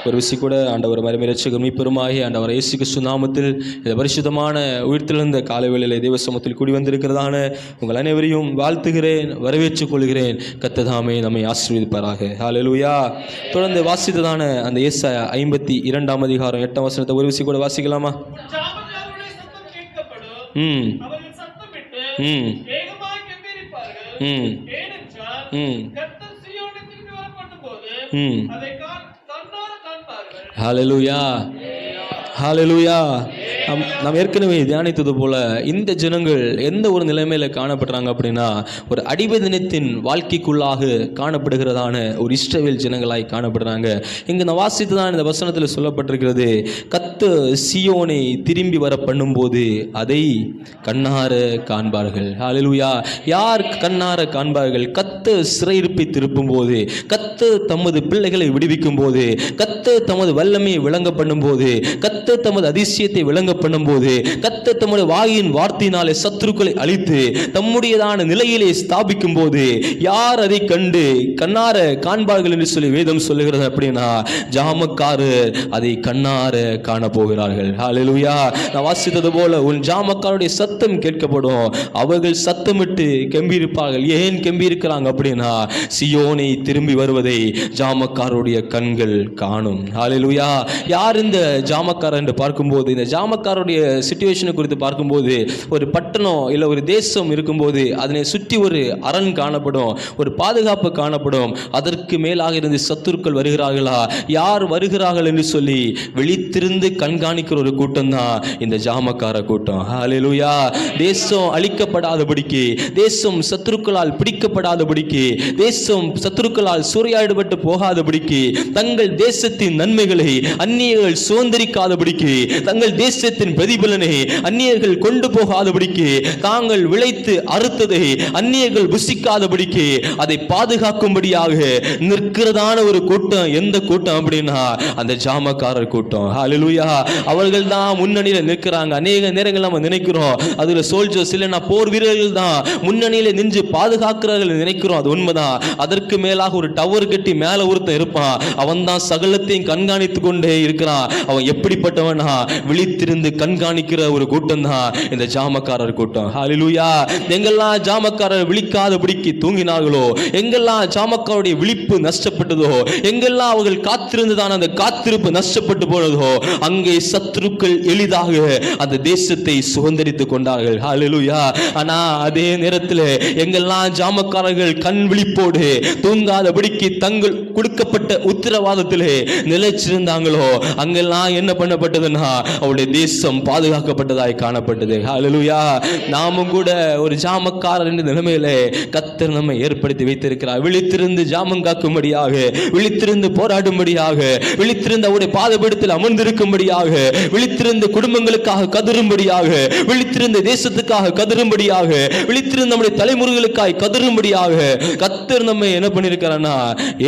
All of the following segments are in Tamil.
ஒரு விஷயம் கூட ஆண்டவர் மறுமை இரட்சகர் மீட்பெருமாகிய ஆண்டவர் இயேசு கிறிஸ்து நாமத்தில் இந்த பரிசுத்தமான உயிர்த்தெழுந்த காலைவேளையிலே தேவ சமூகத்தில் கூடி வந்திருக்கிறதான உங்கள் அனைவரையும் வாழ்த்துகிறேன், வரவேற்றுக் கொள்கிறேன். கர்த்தர் நம்மை ஆசீர்வதிப்பாராக. ஹல்லேலூயா. தொடர்ந்து வாசித்ததான அந்த ஏசாயா 52 அதிகாரம் 8 வசனத்தை ஒரு விஷயம் கூட வாசிக்கலாமா? ஹல்லேலூயா, ஹல்லேலூயா. நாம் ஏற்கனவே தியானித்தது போல இந்த ஜனங்கள் எந்த ஒரு நிலைமையில காணப்படுறாங்க அப்படின்னா, ஒரு அடிபதினத்தின் வாழ்க்கைக்குள்ளாக காணப்படுகிறதான ஒரு இஸ்ரவேல் ஜனங்களாய் காணப்படுறாங்க. இங்கு நான் வாசித்துதான் இந்த வசனத்தில் சொல்லப்பட்டிருக்கிறது, கர்த்தர் சீயோனை திரும்பி வர பண்ணும்போது அதை கண்ணார காண்பார்கள். ஹல்லேலூயா. யார் கண்ணார காண்பார்கள்? கர்த்தர் சிறையிருப்பை திருப்பும் போது, கர்த்தர் தமது பிள்ளைகளை விடுவிக்கும் போது, கர்த்தர் தமது வல்லமையை விளங்க பண்ணும் போது, கர்த்தர் தமது அதிசயத்தை விளங்க பண்ணும்போது, கர்த்தர் தம்முடைய வாயின் வார்த்தையினாலே சத்துருக்களை அழித்து தம்முடையதான நிலையிலே ஸ்தாபிக்கும் போது யார் அதை கண்டு கண்ணார காண்பார்கள் என்று சொல்லி வேதம் சொல்லுகிறது அப்படின்னா, ஜாமக்காரர் அதை கண்ணார காண போகிறார்கள். ஹல்லேலூயா. நான் வாசித்தது போல உன் ஜாமக்காரருடைய சத்தம் கேட்கப்படும், அவர்கள் சத்தமிட்டு கெம்பியிருப்பார்கள். ஏன் கெம்பியிருக்கிறாங்க அப்படின்னா, சியோனை திரும்பி வருவதை ஜாமக்காரருடைய கண்கள் காணும். ஹல்லேலூயா. யார் இந்த ஜாமக்காரர் என்று பார்க்கும்போது, இந்த ஜாமக்காரருடைய சிச்சுவேஷனை குறித்து பார்க்கும்போது, ஒரு பட்டணம் இல்லை ஒரு தேசம் இருக்கும்போது அதனை சுற்றி ஒரு அரண் காணப்படும், ஒரு பாதுகாப்பு காணப்படும். அதற்கு மேலாக இருந்து சத்துருக்கள் வருகிறார்களா, யார் வருகிறார்கள் என்று சொல்லி விழித்திருந்து கண்காணிக்கிற ஒரு கூட்டம் தான் இந்த ஜாமக்கார கூட்டம். ஹல்லேலூயா. தேசம் அழிக்கப்படாதபடிக்கு, தேசம் சத்துருக்களால் பிடிக்கப்படாதபடிக்கு, தேசம் சத்துருக்களால் சூறையாடப்பட்டு போகாதபடிக்கு, தங்கள் தேசத்தின் நன்மைகளை அந்நியர்கள் சுதந்திரிக்காதபடிக்கு, தங்கள் தேசத்தின் பிரதிபலனை அந்நியர்கள் கொண்டு போகாதபடிக்கு, தாங்கள் விளைத்து அறுத்ததை அந்நியர்கள் புசிக்காதபடிக்கு அதை பாதுகாக்கும்படியாக நிற்கிறதான ஒரு கூட்டம். எந்த கூட்டம் அப்படின்னா, அந்த ஜாமக்காரர் கூட்டம். ஹல்லேலூயா. அவர்கள் தான் முன்னணியில் நிற்கிறாங்க. அநேக நேரங்கள் நம்ம நினைக்கிறோம் அதுல சோல்ஜர்ஸ் இல்லைன்னா போர் வீரர்கள் தான் முன்னணியில நின்று பாதுகாக்கிறார்கள் நினைக்கிறோம். அது உண்மைதான். அதற்கு மேலாக ஒரு டவர் கட்டி மேல ஒருத்தன் இருப்பான், அவன் தான் சகலத்தையும் கண்காணித்து கொண்டே இருக்கிறான். அவன் எப்படிப்பட்டவனா, விழித்திருந்து கண்காணிக்கிற ஒரு கூட்டம் தான் இந்த ஜாமக்காரர் கூட்டம். ஹல்லேலூயா. எங்கெல்லாம் ஜாமக்காரர் விழிக்காதபடிக்கு தூங்கினார்களோ, எங்கெல்லாம் ஜாமக்காரருடைய விழிப்பு நஷ்டப்பட்டதோ, எங்கெல்லாம் அவர்கள் காத்திருந்துதான் அந்த காத்திருப்பு நஷ்டப்பட்டு போனதோ, அங்கே சத்துருக்கள் எளிதாக அந்த தேசத்தை சுதந்திரித்துக் கொண்டார்கள். ஹல்லேலூயா. ஆனா அதே நேரத்தில் எங்கெல்லாம் ஜாமக்காரர்கள் கண் விழிப்போடு தூங்காதபடிக்கு தங்கள் கொடுக்கப்பட்ட உத்தரவாதத்திலே நிலைச்சிருந்தாங்களோ, அங்கெல்லாம் என்ன பண்ணப்பட்டதுன்னா அவருடைய தேசம் பாதுகாக்கப்பட்டதாய் காணப்பட்டது. ஹல்லேலூயா. நாமும் கூட ஒரு ஜாமக்காரர் என்ற நிலைமையிலே கர்த்தர் நம்மை ஏற்படுத்தி வைத்திருக்கிறார். விழித்திருந்து ஜாமம் காக்கும்படியாக, விழித்திருந்து போராடும்படியாக, விழித்திருந்து அவருடைய பாதபீடத்தில் அமர்ந்திருக்கும்படியாக, விழித்திருந்து குடும்பங்களுக்காக கதறும்படியாக, விழித்திருந்து தேசத்துக்காக கதறும்படியாக, விழித்திருந்து நம்முடைய தலைமுறைகளுக்காக கதறும்படியாக கர்த்தர் நம்மை என்ன பண்ணியிருக்கிறார்னா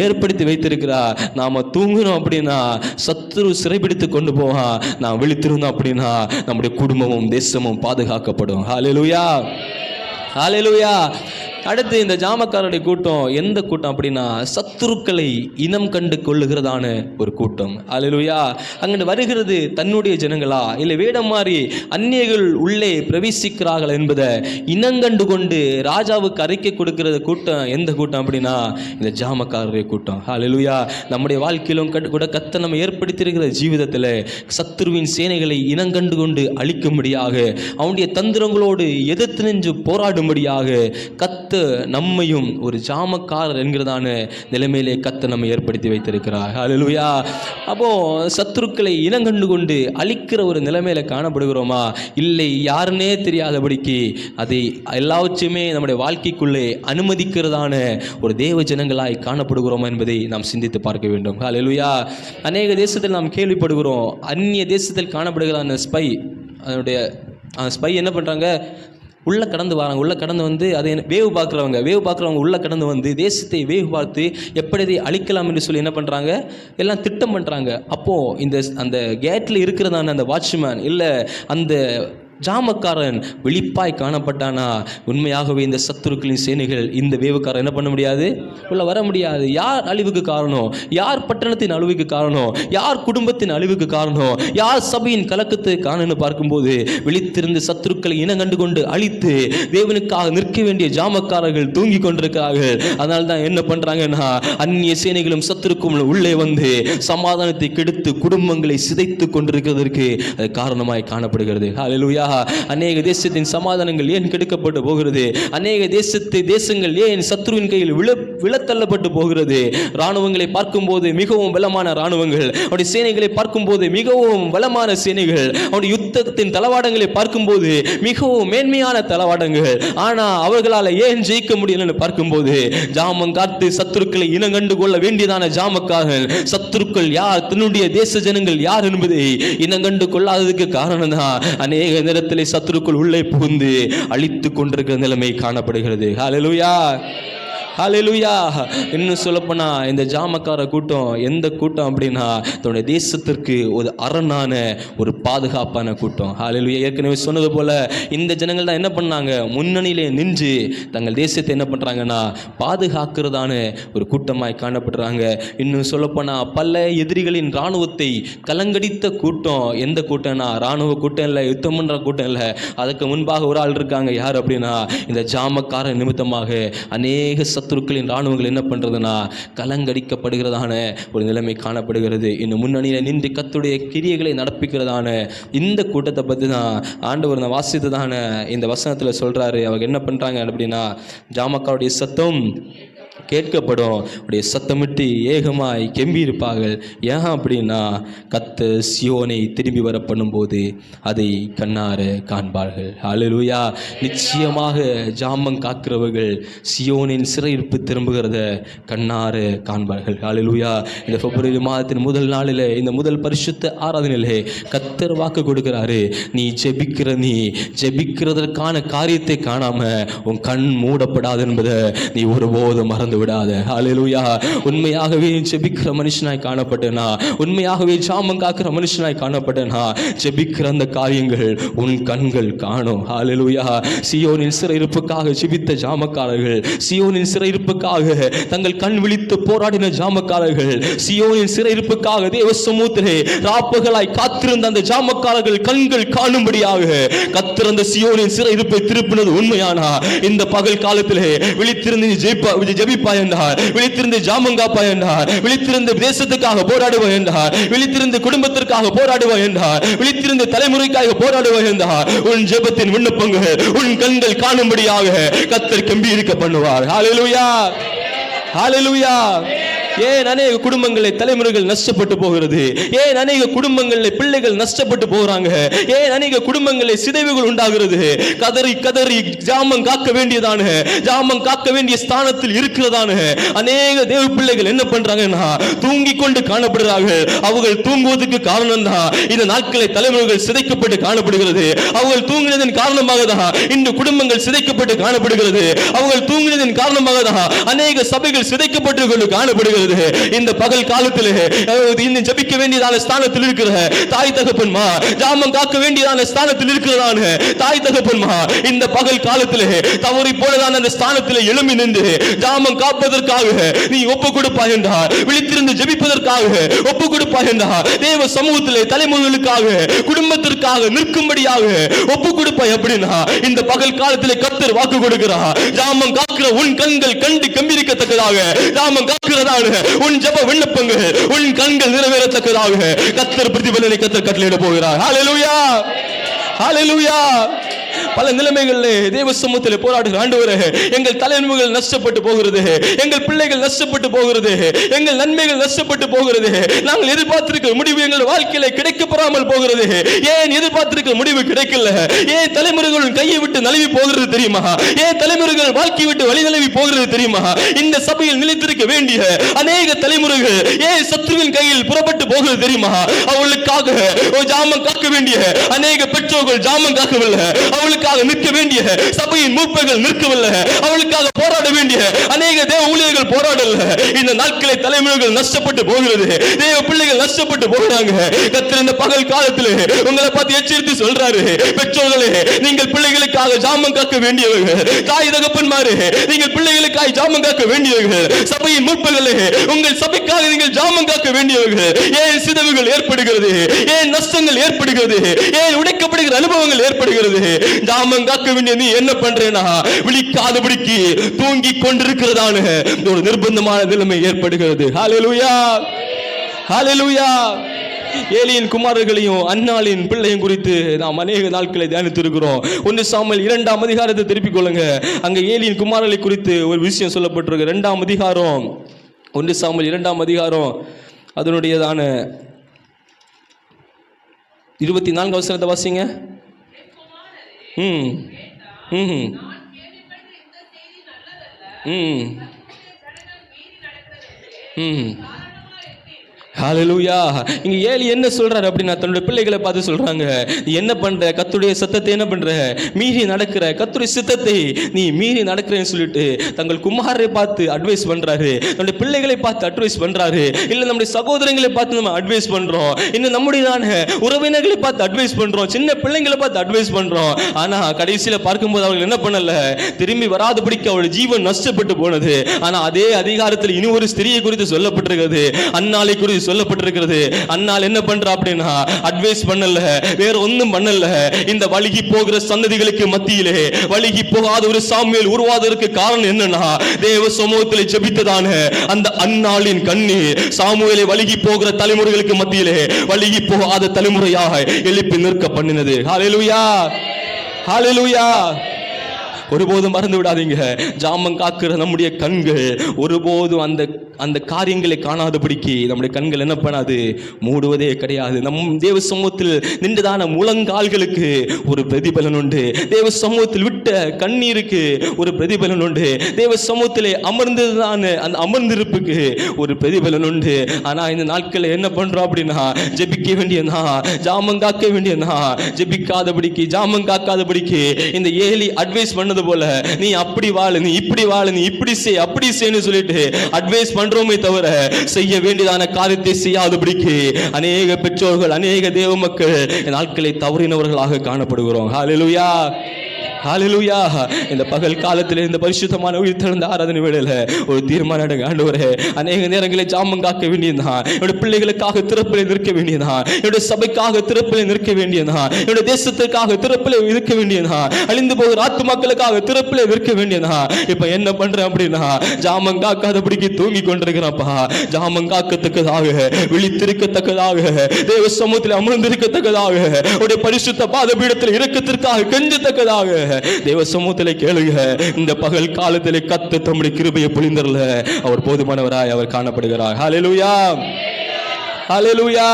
ஏற்படுத்தி வைத்திருக்கிறார். நாம தூங்குறோம் அப்படின்னா சத்துரு சிறைபிடித்து கொண்டு போவான். நாம் விழித்திருந்தோம் அப்படின்னா நம்முடைய குடும்பமும் தேசமும் பாதுகாக்கப்படும். ஹல்லேலூயா, ஹல்லேலூயா. அடுத்து இந்த ஜாமக்காரருடைய கூட்டம் எந்த கூட்டம் அப்படின்னா, சத்துருக்களை இனம் கண்டு கொள்ளுகிறதான ஒரு கூட்டம். ஹல்லேலூயா. அங்கே வருகிறது தன்னுடைய ஜனங்களா இல்லை வேடம் மாறி அந்நியர்கள் உள்ளே பிரவேசிக்கிறார்கள் என்பதை இனங்கண்டு கொண்டு ராஜாவுக்கு அறிக்கை கொடுக்கிற கூட்டம் எந்த கூட்டம் அப்படின்னா, இந்த ஜாமக்காரருடைய கூட்டம். ஹல்லேலூயா. நம்முடைய வாழ்க்கையிலும் கூட கர்த்தர் நம்ம ஏற்படுத்தியிருக்கிற ஜீவிதத்தில் சத்துருவின் சேனைகளை இனங்கண்டு கொண்டு அழிக்கும்படியாக, அவனுடைய தந்திரங்களோடு எதிர்த்து நின்று போராடும்படியாக கர்த்தர் நம்மையும் ஒரு ஜாமக்காரர் என்கிறதான நிலைமையிலே கர்த்தர் நம்மை ஏற்படுத்தி வைத்திருக்கிறார். ஹல்லேலூயா. அப்போ சத்துருக்களை இனங்கண்டு கொண்டு அழிக்கிற ஒரு நிலைமையில காணப்படுகிறோமா? இல்லை, யாருன்னே தெரியாதபடிக்கு அதை எல்லாவற்றையுமே நம்முடைய வாழ்க்கைக்குள்ளே அனுமதிக்கிறதான ஒரு தேவ ஜனங்களாய் காணப்படுகிறோமா என்பதை நாம் சிந்தித்து பார்க்க வேண்டும். ஹல்லேலூயா. அநேக தேசத்தில் நாம் கேள்விப்படுகிறோம், அந்நிய தேசத்தில் காணப்படுகிற ஸ்பை, அதனுடைய ஸ்பை என்ன பண்ணுறாங்க, உள்ளே கடந்து வராங்க. உள்ளே கடந்து வந்து அதை வேவு பார்க்குறவங்க உள்ளே கடந்து வந்து தேசத்தை வேவு பார்த்து எப்படி அதை அழிக்கலாம் என்று சொல்லி என்ன பண்ணுறாங்க, எல்லாம் திட்டம் பண்ணுறாங்க. அப்போது அந்த கேட்டில் இருக்கிறதான அந்த வாட்ச்மேன் இல்லை அந்த ஜாமக்காரன் விழிப்பாய் காணப்பட்டானா உண்மையாகவே இந்த சத்துருக்களின் சேனைகள் இந்த வேவுக்காரன் என்ன பண்ண முடியாது, உள்ள வர முடியாது. யார் அழிவுக்கு காரணம்? யார் பட்டணத்தின் அழிவுக்கு காரணம்? யார் குடும்பத்தின் அழிவுக்கு காரணம்? யார் சபையின் கலக்கத்துக்கு காரணம்னு பார்க்கும்போது விழித்திருந்து சத்துருக்களை இனங்கண்டு கொண்டு அழித்து தேவனுக்காக நிற்க வேண்டிய ஜாமக்காரர்கள் தூங்கி கொண்டிருக்கிறார்கள். அதனால தான் என்ன பண்றாங்கன்னா அந்நிய சேனைகளும் சத்துருக்கும் உள்ளே வந்து சமாதானத்தை கெடுத்து குடும்பங்களை சிதைத்து கொண்டிருக்கிறதற்கு அது காரணமாய் காணப்படுகிறது. ஹல்லேலூயா. அநேக தேசத்தின் சமாதானங்கள் ஏன் கெடுக்கப்பட்டு போகிறது? அநேக தேசங்கள் ஏன் சத்ருவின் கையில் விழத்தள்ளப்பட்டு போகிறது? ராணுவங்களை பார்க்கும்போது மிகவும் பலமான ராணுவங்கள், அவருடைய சேனைகளை பார்க்கும்போது மிகவும் பலமான சேனைகள், அவருடைய யுத்தத்தின் தளவாடங்களை பார்க்கும்போது மிகவும் மேன்மையான தளவாடங்கள். ஆனா அவர்களால் ஏன் ஜெயிக்க முடியலன்னு பார்க்கும்போது ஜாமம் காத்து சத்துருக்களை இனங்கண்டு கொள்ள வேண்டியதான ஜாமக்காரன் சத்துருக்கள் யார், தன்னுடைய தேச ஜனங்கள் யார் என்பதை இனங்கண்டு கொள்ளாததுக்கு காரணம் தான் அநேக நேரத்திலே சத்துருக்குள் உள்ளே புகுந்து அழித்து கொண்டிருக்கிற நிலைமை காணப்படுகிறது. ஹல்லேலூயா, ஹல்லேலூயா. இன்னும் சொல்லப்போனா இந்த ஜாமக்கார கூட்டம் எந்த கூட்டம் அப்படின்னா தன்னுடைய தேசத்திற்கு ஒரு அரணான ஒரு பாதுகாப்பான கூட்டம். ஹல்லேலூயா. ஏற்கனவே சொன்னது போல இந்த ஜனங்கள் தான் என்ன பண்ணாங்க, முன்னணியிலே நின்று தங்கள் தேசத்தை என்ன பண்றாங்கன்னா பாதுகாக்கிறதான ஒரு கூட்டமாய் காணப்படுறாங்க. இன்னும் சொல்லப்போனா பல எதிரிகளின் இராணுவத்தை கலங்கடித்த கூட்டம் எந்த கூட்டம்னா இராணுவ கூட்டம் இல்லை, யுத்தம் பண்ற கூட்டம் இல்லை. அதுக்கு முன்பாக ஒரு ஆள் இருக்காங்க. யார் அப்படின்னா இந்த ஜாமக்கார நிமித்தமாக அநேக சத்துருக்களின் இராணுவங்கள் என்ன பண்றதுன்னா கலங்கடிக்கப்படுகிறதான ஒரு நிலைமை காணப்படுகிறது. இன்னும் முன்னணியில் நின்று கர்த்தருடைய கிரியைகளை நடப்பிக்கிறதான இந்த கூட்டத்தை பற்றி தான் ஆண்டவர் நான் வாசித்ததான இந்த வசனத்தில் சொல்றாரு. அவங்க என்ன பண்றாங்க அப்படின்னா ஜாமக்காருடைய சத்தம் கேட்கப்படும், உடைய சத்தமிட்டு ஏகமாய் கெம்பியிருப்பார்கள். ஏன் அப்படின்னா கர்த்தர் சியோனை திரும்பி வர பண்ணும்போது அதை கண்ணார காண்பார்கள். ஹல்லேலூயா. நிச்சயமாக ஜாமம் காக்கிறவர்கள் சியோனின் சிறையிருப்பு திரும்புகிறத கண்ணார காண்பார்கள். ஹல்லேலூயா. இந்த பிப்ரவரி மாதத்தின் முதல் நாளில் இந்த முதல் பரிசுத்த ஆராதனையிலே கர்த்தர் வாக்கு கொடுக்கிறாரு, நீ ஜெபிக்கிறதற்கான காரியத்தை காணாம உன் கண் மூடப்படாது என்பதை நீ ஒருபோதும் மறந்து விடாத. ஹல்லேலூயா. உண்மையாகவே ஜெபிக்கிற மனுஷனாய் காணப்பட்டேனா, உண்மையாகவே ஜாமம் காக்கிற மனுஷனாய் காணப்பட்டேனா, ஜெபிக்கிற அந்த காரியங்கள் உன் கண்கள் காணும். ஹல்லேலூயா. சியோனின் சிறையிருப்புக்காக ஜெபித்த ஜாமக்காரர்கள், சியோனின் சிறையிருப்புக்காக தங்கள் கண் விழித்து போராடின ஜாமக்காரர்கள், சியோனின் சிறையிருப்புக்காக தேவ சமூகத்திலே ராப்பகலாய் காத்திருந்த அந்த ஜாமக்காரர்கள் கண்கள் காணும்படியாக கர்த்தர் அந்த சியோனின் சிறையிருப்பை திருப்பினது உண்மையானா இந்த பகல் காலத்திலே விழித்திருந்து ஜெபிப்பாய் என்றார், விழித்திருந்து ஜாமங்காப்பாய் என்றார், விழித்திருந்து தேசத்துக்காக போராடுவாய் என்றார், விழித்திருந்து குடும்பத்திற்காக போராடுவாய் என்றார், விழித்திருந்து தலைமுறைக்காக போராடுவாய் என்றார். உன் ஜெபத்தின் விண்ணப்பங்கள் உன் கண்கள் காணும்படியாக கர்த்தர் கம்பீரிக்க பண்ணுவார். ஹல்லேலூயா, ஹல்லேலூயா. ஏன் அநேக குடும்பங்களை தலைமுறைகள் நஷ்டப்பட்டு போகிறது? ஏன் அநேக குடும்பங்களில் பிள்ளைகள் நஷ்டப்பட்டு போகிறாங்க? ஏன் அநேக குடும்பங்களில் சிதைவுகள் உண்டாகிறது? கதறி கதறி ஜாமம் காக்க வேண்டியதான, ஜாமம் காக்க வேண்டிய ஸ்தானத்தில் இருக்கிறதான அநேக தேவ பிள்ளைகள் என்ன பண்றாங்கன்னா தூங்கி கொண்டு காணப்படுகிறார்கள். அவர்கள் தூங்குவதற்கு காரணம் தான் இந்த நாட்களை தலைமுறைகள் சிதைக்கப்பட்டு காணப்படுகிறது. அவர்கள் தூங்கினதன் காரணமாக தான் இந்த குடும்பங்கள் சிதைக்கப்பட்டு காணப்படுகிறது. அவர்கள் தூங்கினதன் காரணமாக தான் அநேக சபைகள் சிதைக்கப்பட்டு கொண்டு காணப்படுகிறது. இந்த பகல் காலத்திலே இன்னும் ஜெபிக்க வேண்டியதான ஸ்தானத்தில் இருக்கிற தாய் தகப்பன்மா, ஜாமம் காக்க வேண்டியதான ஸ்தானத்தில் இருக்கிறதான தாய் தகப்பன்மா, இந்த பகல் காலத்திலே தவறி போனதான அந்த ஸ்தானத்திலே எழும்பி நின்று ஜாமம் காப்பதற்காக நீ ஒப்பு கொடுப்பாய் என்றார், விழித்திருந்து ஜெபிப்பதற்காக ஒப்பு கொடுப்பாய் என்றார், தேவ சமூகத்திலே தலைமுறைகளுக்காக குடும்பத்திற்காக நிற்கும்படியாக ஒப்பு கொடுப்பாய் அப்படின்னா இந்த பகல் காலத்திலே கர்த்தர் வாக்கு கொடுக்கிறார். ஜாமம் காக்கிற உன் கண்கள் கண்டு கம்பீரிக்கத்தக்கதாக, ஜாமம் காக்கிறதான உன் ஜெப விண்ணப்பங்கள் உன் கண்கள் நிறைவேறத்தக்கதாக கர்த்தர் பிரதிபலனை கர்த்தர் கட்டளையிட போகிறார். ஹல்லேலூயா, ஹல்லேலூயா. பல நிலைமைகளிலே தேவ சமூகத்தில் போராடுகிற ஆண்டவரே, எங்கள் தலைமுறைகள் நஷ்டப்பட்டு போகிறது, எங்கள் பிள்ளைகள் நஷ்டப்பட்டு போகிறது, எங்கள் நன்மைகள் நஷ்டப்பட்டு போகிறது, நாங்கள் எதிர்பார்த்திருக்கிற முடிவு எங்கள் வாழ்க்கையில கிடைக்கப்பெறாமல் போகிறது. ஏன் எதிர்பார்த்திருக்கிற முடிவு கிடைக்கல? ஏன் தலைமுறைகள் கையை விட்டு நழுவி போகிறது தெரியுமா? ஏன் தலைமுறைகள் வாழ்க்கை விட்டு வழி நழுவி போகிறது தெரியுமா? இந்த சபையில் நிலைத்திருக்க வேண்டிய அநேக தலைமுறைகள் ஏன் சத்ருவின் கையில் புறப்பட்டு போகிறது தெரியுமா? அவளுக்காக ஜாமம் காக்க வேண்டிய அநேக பெற்றோர்கள் ஜாமம் காக்கவில்லை. அவளுக்காக நிற்க வேண்டிய சபையின் மூப்பர்கள் நிற்கவில்லை, அவளுக்காக போராட வேண்டிய அநேக தேவ ஊழியர்கள் போராடல. இந்த நாட்களை தலைமுறைகள் நஷ்டப்பட்டு போகிறது, தேவ பிள்ளைகள் நஷ்டப்பட்டு போகிறாங்க. கர்த்தர் இந்த பகல் காலத்தில் உங்களை பார்த்து எச்சரித்து சொல்றாரு, பெற்றோர்களே நீங்கள் பிள்ளைகளுக்காக ஜாமம் காக்க வேண்டியவர்கள், தாய் தகப்பன்மாரே நீங்கள் பிள்ளைகளுக்காக ஜாமம் காக்க வேண்டியவர்கள், சபையின் மூப்பர்களே உங்கள் சபைக்காக நீங்கள் ஜாமம் காக்க வேண்டியவர்கள். ஏன் சிதைவுகள் ஏற்படுகிறது, ஏன் நஷ்டங்கள் ஏற்படுகிறது, ஏன் உடைக்கப்படுகிற அனுபவங்கள் ஏற்படுகிறது? ஜாமம் காக்க வேண்டிய நீ என்ன பண்றேனா விழிக்காதபடிக்கு தூங்கி கொண்டிருக்கிறதான ஒரு நிர்பந்தமான நிலைமை ஏற்படுகிறது. ஹல்லேலூயா, ஹல்லேலூயா. ஏலியின் குமாரர்களையும் அன்னாளின் பிள்ளையும் குறித்து நாம் அநேக நாட்களை தியானித்திருக்கிறோம். 1 சாமுவேல் 2ஆம் அதிகாரத்தை திருப்பிக் கொள்ளுங்க. அங்க ஏலியின் குமாரர்களை குறித்து ஒரு விஷயம் சொல்லப்பட்டிருக்கு. 2ஆம் அதிகாரம், 1 சாமுவேல் 2ஆம் அதிகாரம் அதனுடையதான 24 வசனத்தை வாசிங்க. ஹல்லேலூயா. இங்க ஏலி என்ன சொல்றாரு அப்படின்னா, தன்னுடைய பிள்ளைகளை பார்த்து சொல்றாங்க, நீ என்ன பண்ற, கர்த்தருடைய சத்தத்தை என்ன பண்ற, மீறி நடக்கிற, கர்த்தருடைய சித்தத்தை நீ மீறி நடக்கிறேன்னு சொல்லிட்டு தங்கள் குமாரரை பார்த்து அட்வைஸ் பண்றாரு, தன்னுடைய பிள்ளைகளை பார்த்து அட்வைஸ் பண்றாரு. இல்ல நம்முடைய சகோதரங்களை பார்த்து நம்ம அட்வைஸ் பண்றோம், இன்னும் நம்முடையதான உறவினர்களை பார்த்து அட்வைஸ் பண்றோம், சின்ன பிள்ளைங்களை பார்த்து அட்வைஸ் பண்றோம். ஆனா கடைசியில பார்க்கும்போது அவர்கள் என்ன பண்ணல, திரும்பி வராதபடிக்கு அவளுடைய ஜீவன் நஷ்டப்பட்டு போனது. ஆனா அதே அதிகாரத்தில் இனி ஒரு ஸ்திரியை குறித்து சொல்லப்பட்டிருக்கிறது, அன்னாளை குறித்து சொல்லப்பட்டிருக்கிறது. அன்னாள் என்ன பண்றா அப்படின்னா, அட்வைஸ் பண்ணல, வேற ஒண்ணும் பண்ணல. இந்த வழுகி போகிற சந்ததிகளுக்கு மத்தியிலே வழுகி போகாத ஒரு சாமுவேல் உருவாவதற்கு காரணம் என்னன்னா, தேவ சமூகத்தில் ஜெபித்ததான அந்த அன்னாளின் கண்ணீர் சாமுவேலை வழுகி போகிற தலைமுறைகளுக்கு மத்தியிலே வழுகி போகாத தலைமுறையாக எழுப்பி நிற்க பண்ணினது. ஹல்லேலூயா, ஹல்லேலூயா. ஒருபோதும் மறந்து விடாதீங்க, ஜாமம் காக்கிற நம்முடைய கண்கள் ஒருபோதும் அந்த காரியங்களை காணாதபடிக்கு நம்முடைய கண்கள் என்ன பண்ணாது, மூடுவதே கிடையாது. நம் தேவ சமூகத்தில் நின்றதான முழங்கால்களுக்கு ஒரு பிரதிபலன் உண்டு, தேவ சமூகத்தில் விட்ட கண்ணீருக்கு ஒரு பிரதிபலன் உண்டு, தேவ சமூகத்திலே அமர்ந்ததான அந்த அமர்ந்திருப்புக்கு ஒரு பிரதிபலன் உண்டு. ஆனா இந்த நாட்களில் என்ன பண்றோம் அப்படின்னா, ஜெபிக்க வேண்டியனா, ஜாமம் காக்க வேண்டியனா, ஜெபிக்காதபடிக்கு ஜாமம் காக்காதபடிக்கு இந்த ஏலி அட்வைஸ் பண்ணது போல, நீ அப்படி வாழு, நீ இப்படி வாழு, நீ இப்படி செய், அப்படி செய்யு சொல்லிட்டு அட்வைஸ் பண்றோமே தவிர செய்ய வேண்டியதான காரியத்தை செய்யாதபடிக்கு அநேக பெற்றோர்கள், அநேக தேவ மக்கள் நாட்களை தவறினவர்களாக காணப்படுகிறோம். ஹல்லேலூயா, ஹல்லேலூயா. இந்த பகல் காலத்தில் இந்த பரிசுத்தமான உயிர்த்தெழுந்த ஆராதனை வேளையில ஒரு தீர்மானம் எடுங்க. ஆண்டவரே, அநேக நேரங்களில் ஜாமம் காக்க வேண்டியதுதான், என்னுடைய பிள்ளைகளுக்காக திறப்பிலே நிற்க வேண்டியதுதான், என்னுடைய சபைக்காக திறப்பிலே நிற்க வேண்டியதுதான், என்னுடைய தேசத்திற்காக திறப்பிலே இருக்க வேண்டியதுதான், அழிந்து போகிற ஆத்துமாக்களுக்காக திறப்பிலே நிற்க வேண்டியதுதான். இப்ப என்ன பண்றேன் அப்படின்னா, ஜாமம் காக்காதபடிக்கு தூங்கி கொண்டிருக்கிறப்பா, ஜாமம் காக்கத்தக்கதாக, விழித்திருக்கத்தக்கதாக, தேவ சமூகத்தில் அமர்ந்திருக்கத்தக்கதாக, உடைய பரிசுத்த பாதபீடத்தில் இரக்கத்திற்காக கெஞ்சத்தக்கதாக தேவ சமூகத்திலே கேளுங்க. இந்த பகல் காலத்திலே கர்த்தர் தம்முடைய கிருபையை பொழிந்தருள அவர் போதுமானவராய் அவர் காணப்படுகிறார். ஹல்லேலூயா, ஹல்லேலூயா.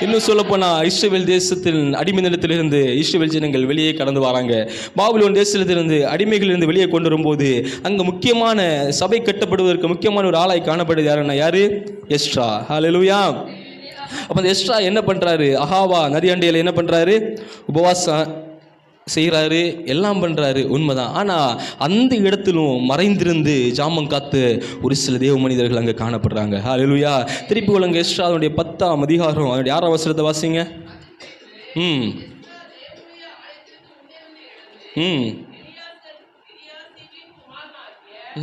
இன்னும் சொல்ல போனா, இஸ்ரவேல் தேசத்தின் அடிமை நிலத்திலிருந்து இஸ்ரவேல் ஜனங்கள் வெளியே கடந்து வராங்க. பாபிலோன் தேசத்திலிருந்து அடிமைகளிலிருந்து வெளியே கொண்டு வரும்போது அங்க முக்கியமான சபை கட்டப்படுவதற்கு முக்கியமான ஒரு ஆளாய் காணப்படுது. யாருன்னா, யாரு? எஸ்ரா. ஹல்லேலூயா. அப்ப அந்த எஸ்ரா என்ன பண்றாரு, அகாவா நதியண்டையில என்ன பண்றாரு, உபவாசம் செய்கிறாரு, எல்லாம் பண்ணுறாரு, உண்மைதான். ஆனால் அந்த இடத்திலும் மறைந்திருந்து ஜாமம் காத்து ஒரு சில தேவ மனிதர்கள் அங்கே காணப்படுறாங்க. ஹல்லேலூயா. திருப்பி கொள்ளுங்க, எஸ்றாவுடைய 10ஆம் அதிகாரம் அதனுடைய 6ஆம் வசனத்தை வாசிங்க. ம் ம்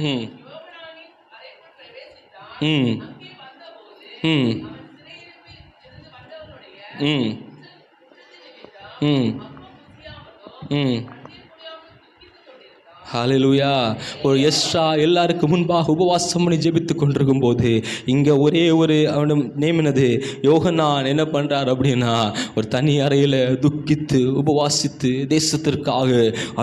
ம் ம் ம் ம் ம் ஹல்லேலூயா. ஒரு எஸ்ரா எல்லாருக்கும் முன்பாக உபவாசம் பண்ணி ஜெபித்துக் கொண்டிருக்கும் போது இங்கே ஒரே ஒரு அவனும் நேமினது யோகனான் என்ன பண்ணுறார் அப்படின்னா, ஒரு தனி அறையில் துக்கித்து உபவாசித்து தேசத்திற்காக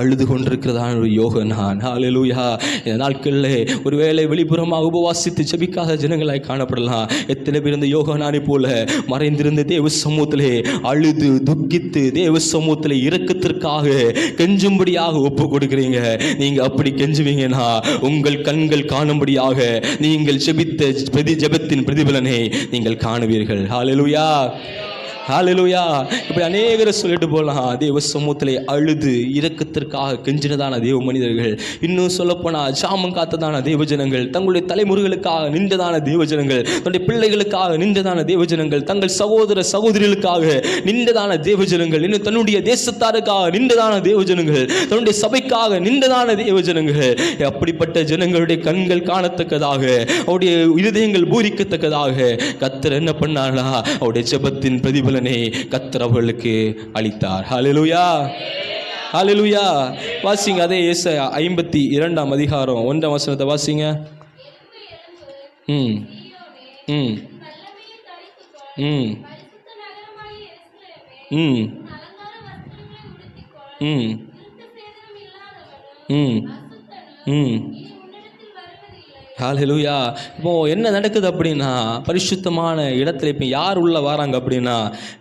அழுது கொண்டிருக்கிறதான ஒரு யோகனான். ஹல்லேலூயா. இந்த நாட்களில் ஒருவேளை வெளிப்புறமாக உபவாசித்து ஜெபிக்காத ஜனங்களாய் காணப்படலாம். எத்தனை பேர் இந்த யோகனானை போல மறைந்திருந்த தேவ சமூகத்திலே அழுது துக்கித்து தேவ சமூகத்திலே இரக்கத்திற்காக கெஞ்சும்படியாக ஒப்பு கொடுக்கிறீங்க. நீங்க அப்படி கெஞ்சுவீங்கன்னா உங்கள் கண்கள் காணும்படியாக நீங்கள் ஜெபித்த ஜெபத்தின் பிரதிபலனை நீங்கள் காணுவீர்கள். ஹல்லேலூயா, ஹல்லேலூயா. இப்படி அநேகரை சொல்லிட்டு போகலாம். தேவ சமூகத்திலே அழுது இரக்கத்திற்காக கெஞ்சினதான தேவ மனிதர்கள், இன்னும் சொல்லப்போனால் ஜாமம் காத்ததான தேவ ஜனங்கள், தங்களுடைய தலைமுறைகளுக்காக நின்றதான தேவ ஜனங்கள், தன்னுடைய பிள்ளைகளுக்காக நின்றதான தேவ ஜனங்கள், தங்கள் சகோதர சகோதரிகளுக்காக நின்றதான தேவ ஜனங்கள், இன்னும் தன்னுடைய தேசத்தாருக்காக நின்றதான தேவ ஜனங்கள், தன்னுடைய சபைக்காக நின்றதான தேவ ஜனங்கள், அப்படிப்பட்ட ஜனங்களுடைய கண்கள் காணத்தக்கதாக, அவருடைய இருதயங்கள் பூரிக்கத்தக்கதாக கர்த்தர் என்ன பண்ணாரா, அவருடைய ஜெபத்தின் பிரதிபலனை கர்த்தர் அவர்களுக்கு அளித்தார். ஹல்லேலூயா, ஹல்லேலூயா. வாசிங்க அதே ஏசாயா 52ஆம் அதிகாரம் 1ஆம் வசனத்தை வாசிங்க. ம் ம் ம் ம் ம் ம் ம் ஹல்லேலூயா. இப்போ என்ன நடக்குது அப்படின்னா, பரிசுத்தமான இடத்துல இப்போ யார் உள்ள வராங்க அப்படின்னா,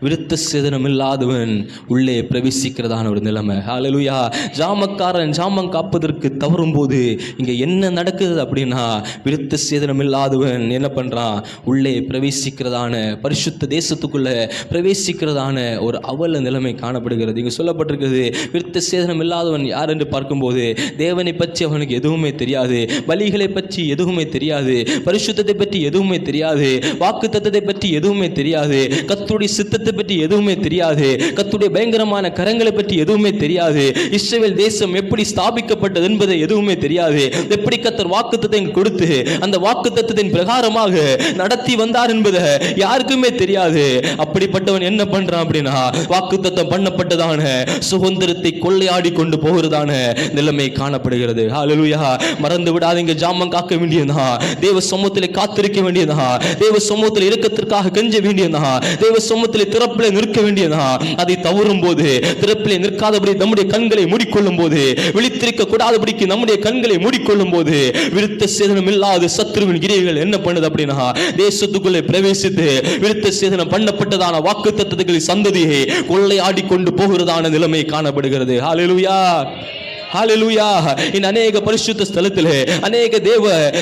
விருத்த சேதனம் இல்லாதவன் உள்ளே பிரவேசிக்கிறதான ஒரு நிலைமை. ஹல்லேலூயா. ஜாமக்காரன் ஜாமம் காப்பதற்கு தவறும் போது இங்கே என்ன நடக்குது அப்படின்னா, விருத்த சேதனம் இல்லாதவன் என்ன பண்ணுறான், உள்ளே பிரவேசிக்கிறதான பரிசுத்த தேசத்துக்குள்ளே பிரவேசிக்கிறதான ஒரு அவல நிலைமை காணப்படுகிறது. இங்கே சொல்லப்பட்டிருக்கிறது, விருத்த சேதனம் இல்லாதவன் யார் என்று பார்க்கும்போது, தேவனை பற்றி அவனுக்கு எதுவுமே தெரியாது, பலிகளை பற்றி எதுவுமே தெரியாது, பரிசுத்தத்தை பற்றி எதுவுமே தெரியாது, வாக்கு தத்தத்தை பற்றி எதுவுமே தெரியாது, கர்த்தருடைய சித்தத்தை பற்றி எதுவுமே தெரியாது, கர்த்தருடைய பயங்கரமான கரங்களை பற்றி எதுவுமே தெரியாது, இஸ்ரவேல் தேசம் எப்படி ஸ்தாபிக்கப்பட்டது என்பதை எதுவுமே தெரியாது, எப்படி கர்த்தர் வாக்குத்தத்தை கொடுத்து அந்த வாக்குத்தத்தின் பிரகாரமாக நடத்தி வந்தார் என்பதை யாருக்குமே தெரியாது. அப்படிப்பட்டவன் என்ன பண்றான் அப்படின்னா, வாக்குத்தத்தம் பண்ணப்பட்டதான சுதந்திரத்தை கொள்ளையாடி கொண்டு போகிறதான நிலைமை காணப்படுகிறது. ஹல்லேலூயா. மறந்து விடாதீங்க, ஜாமம் காக்க வேண்டியதா, தேவ சமூகத்திலே காத்திருக்க வேண்டியதா, தேவ சமூகத்தில் இரக்கத்திற்காக கெஞ்ச வேண்டியதா, தேவ சமூகத்திலே திறப்பிலே நிற்க வேண்டியதா. அதை தவறும் போது, திறப்பிலே நிற்காதபடி நம்முடைய கண்களை மூடிக்கொள்ளும் போது, விழித்திருக்க கூடாதபடிக்கு நம்முடைய கண்களை மூடிக்கொள்ளும் போது, விருத்த சேதனம் இல்லாத சத்துருவின் கிரியைகள் என்ன பண்ணுது அப்படின்னா, தேசத்துக்குள்ளே பிரவேசித்து விருத்த சேதனம் பண்ணப்பட்டதான வாக்கு தத்தங்களின் சந்ததியை கொள்ளையாடி கொண்டு போகிறதான நிலைமை காணப்படுகிறது. ஹல்லேலூயா, ஹல்லேலூயா. இந்த அநேக பரிசுத்த ஸ்தலத்திலே, அநேக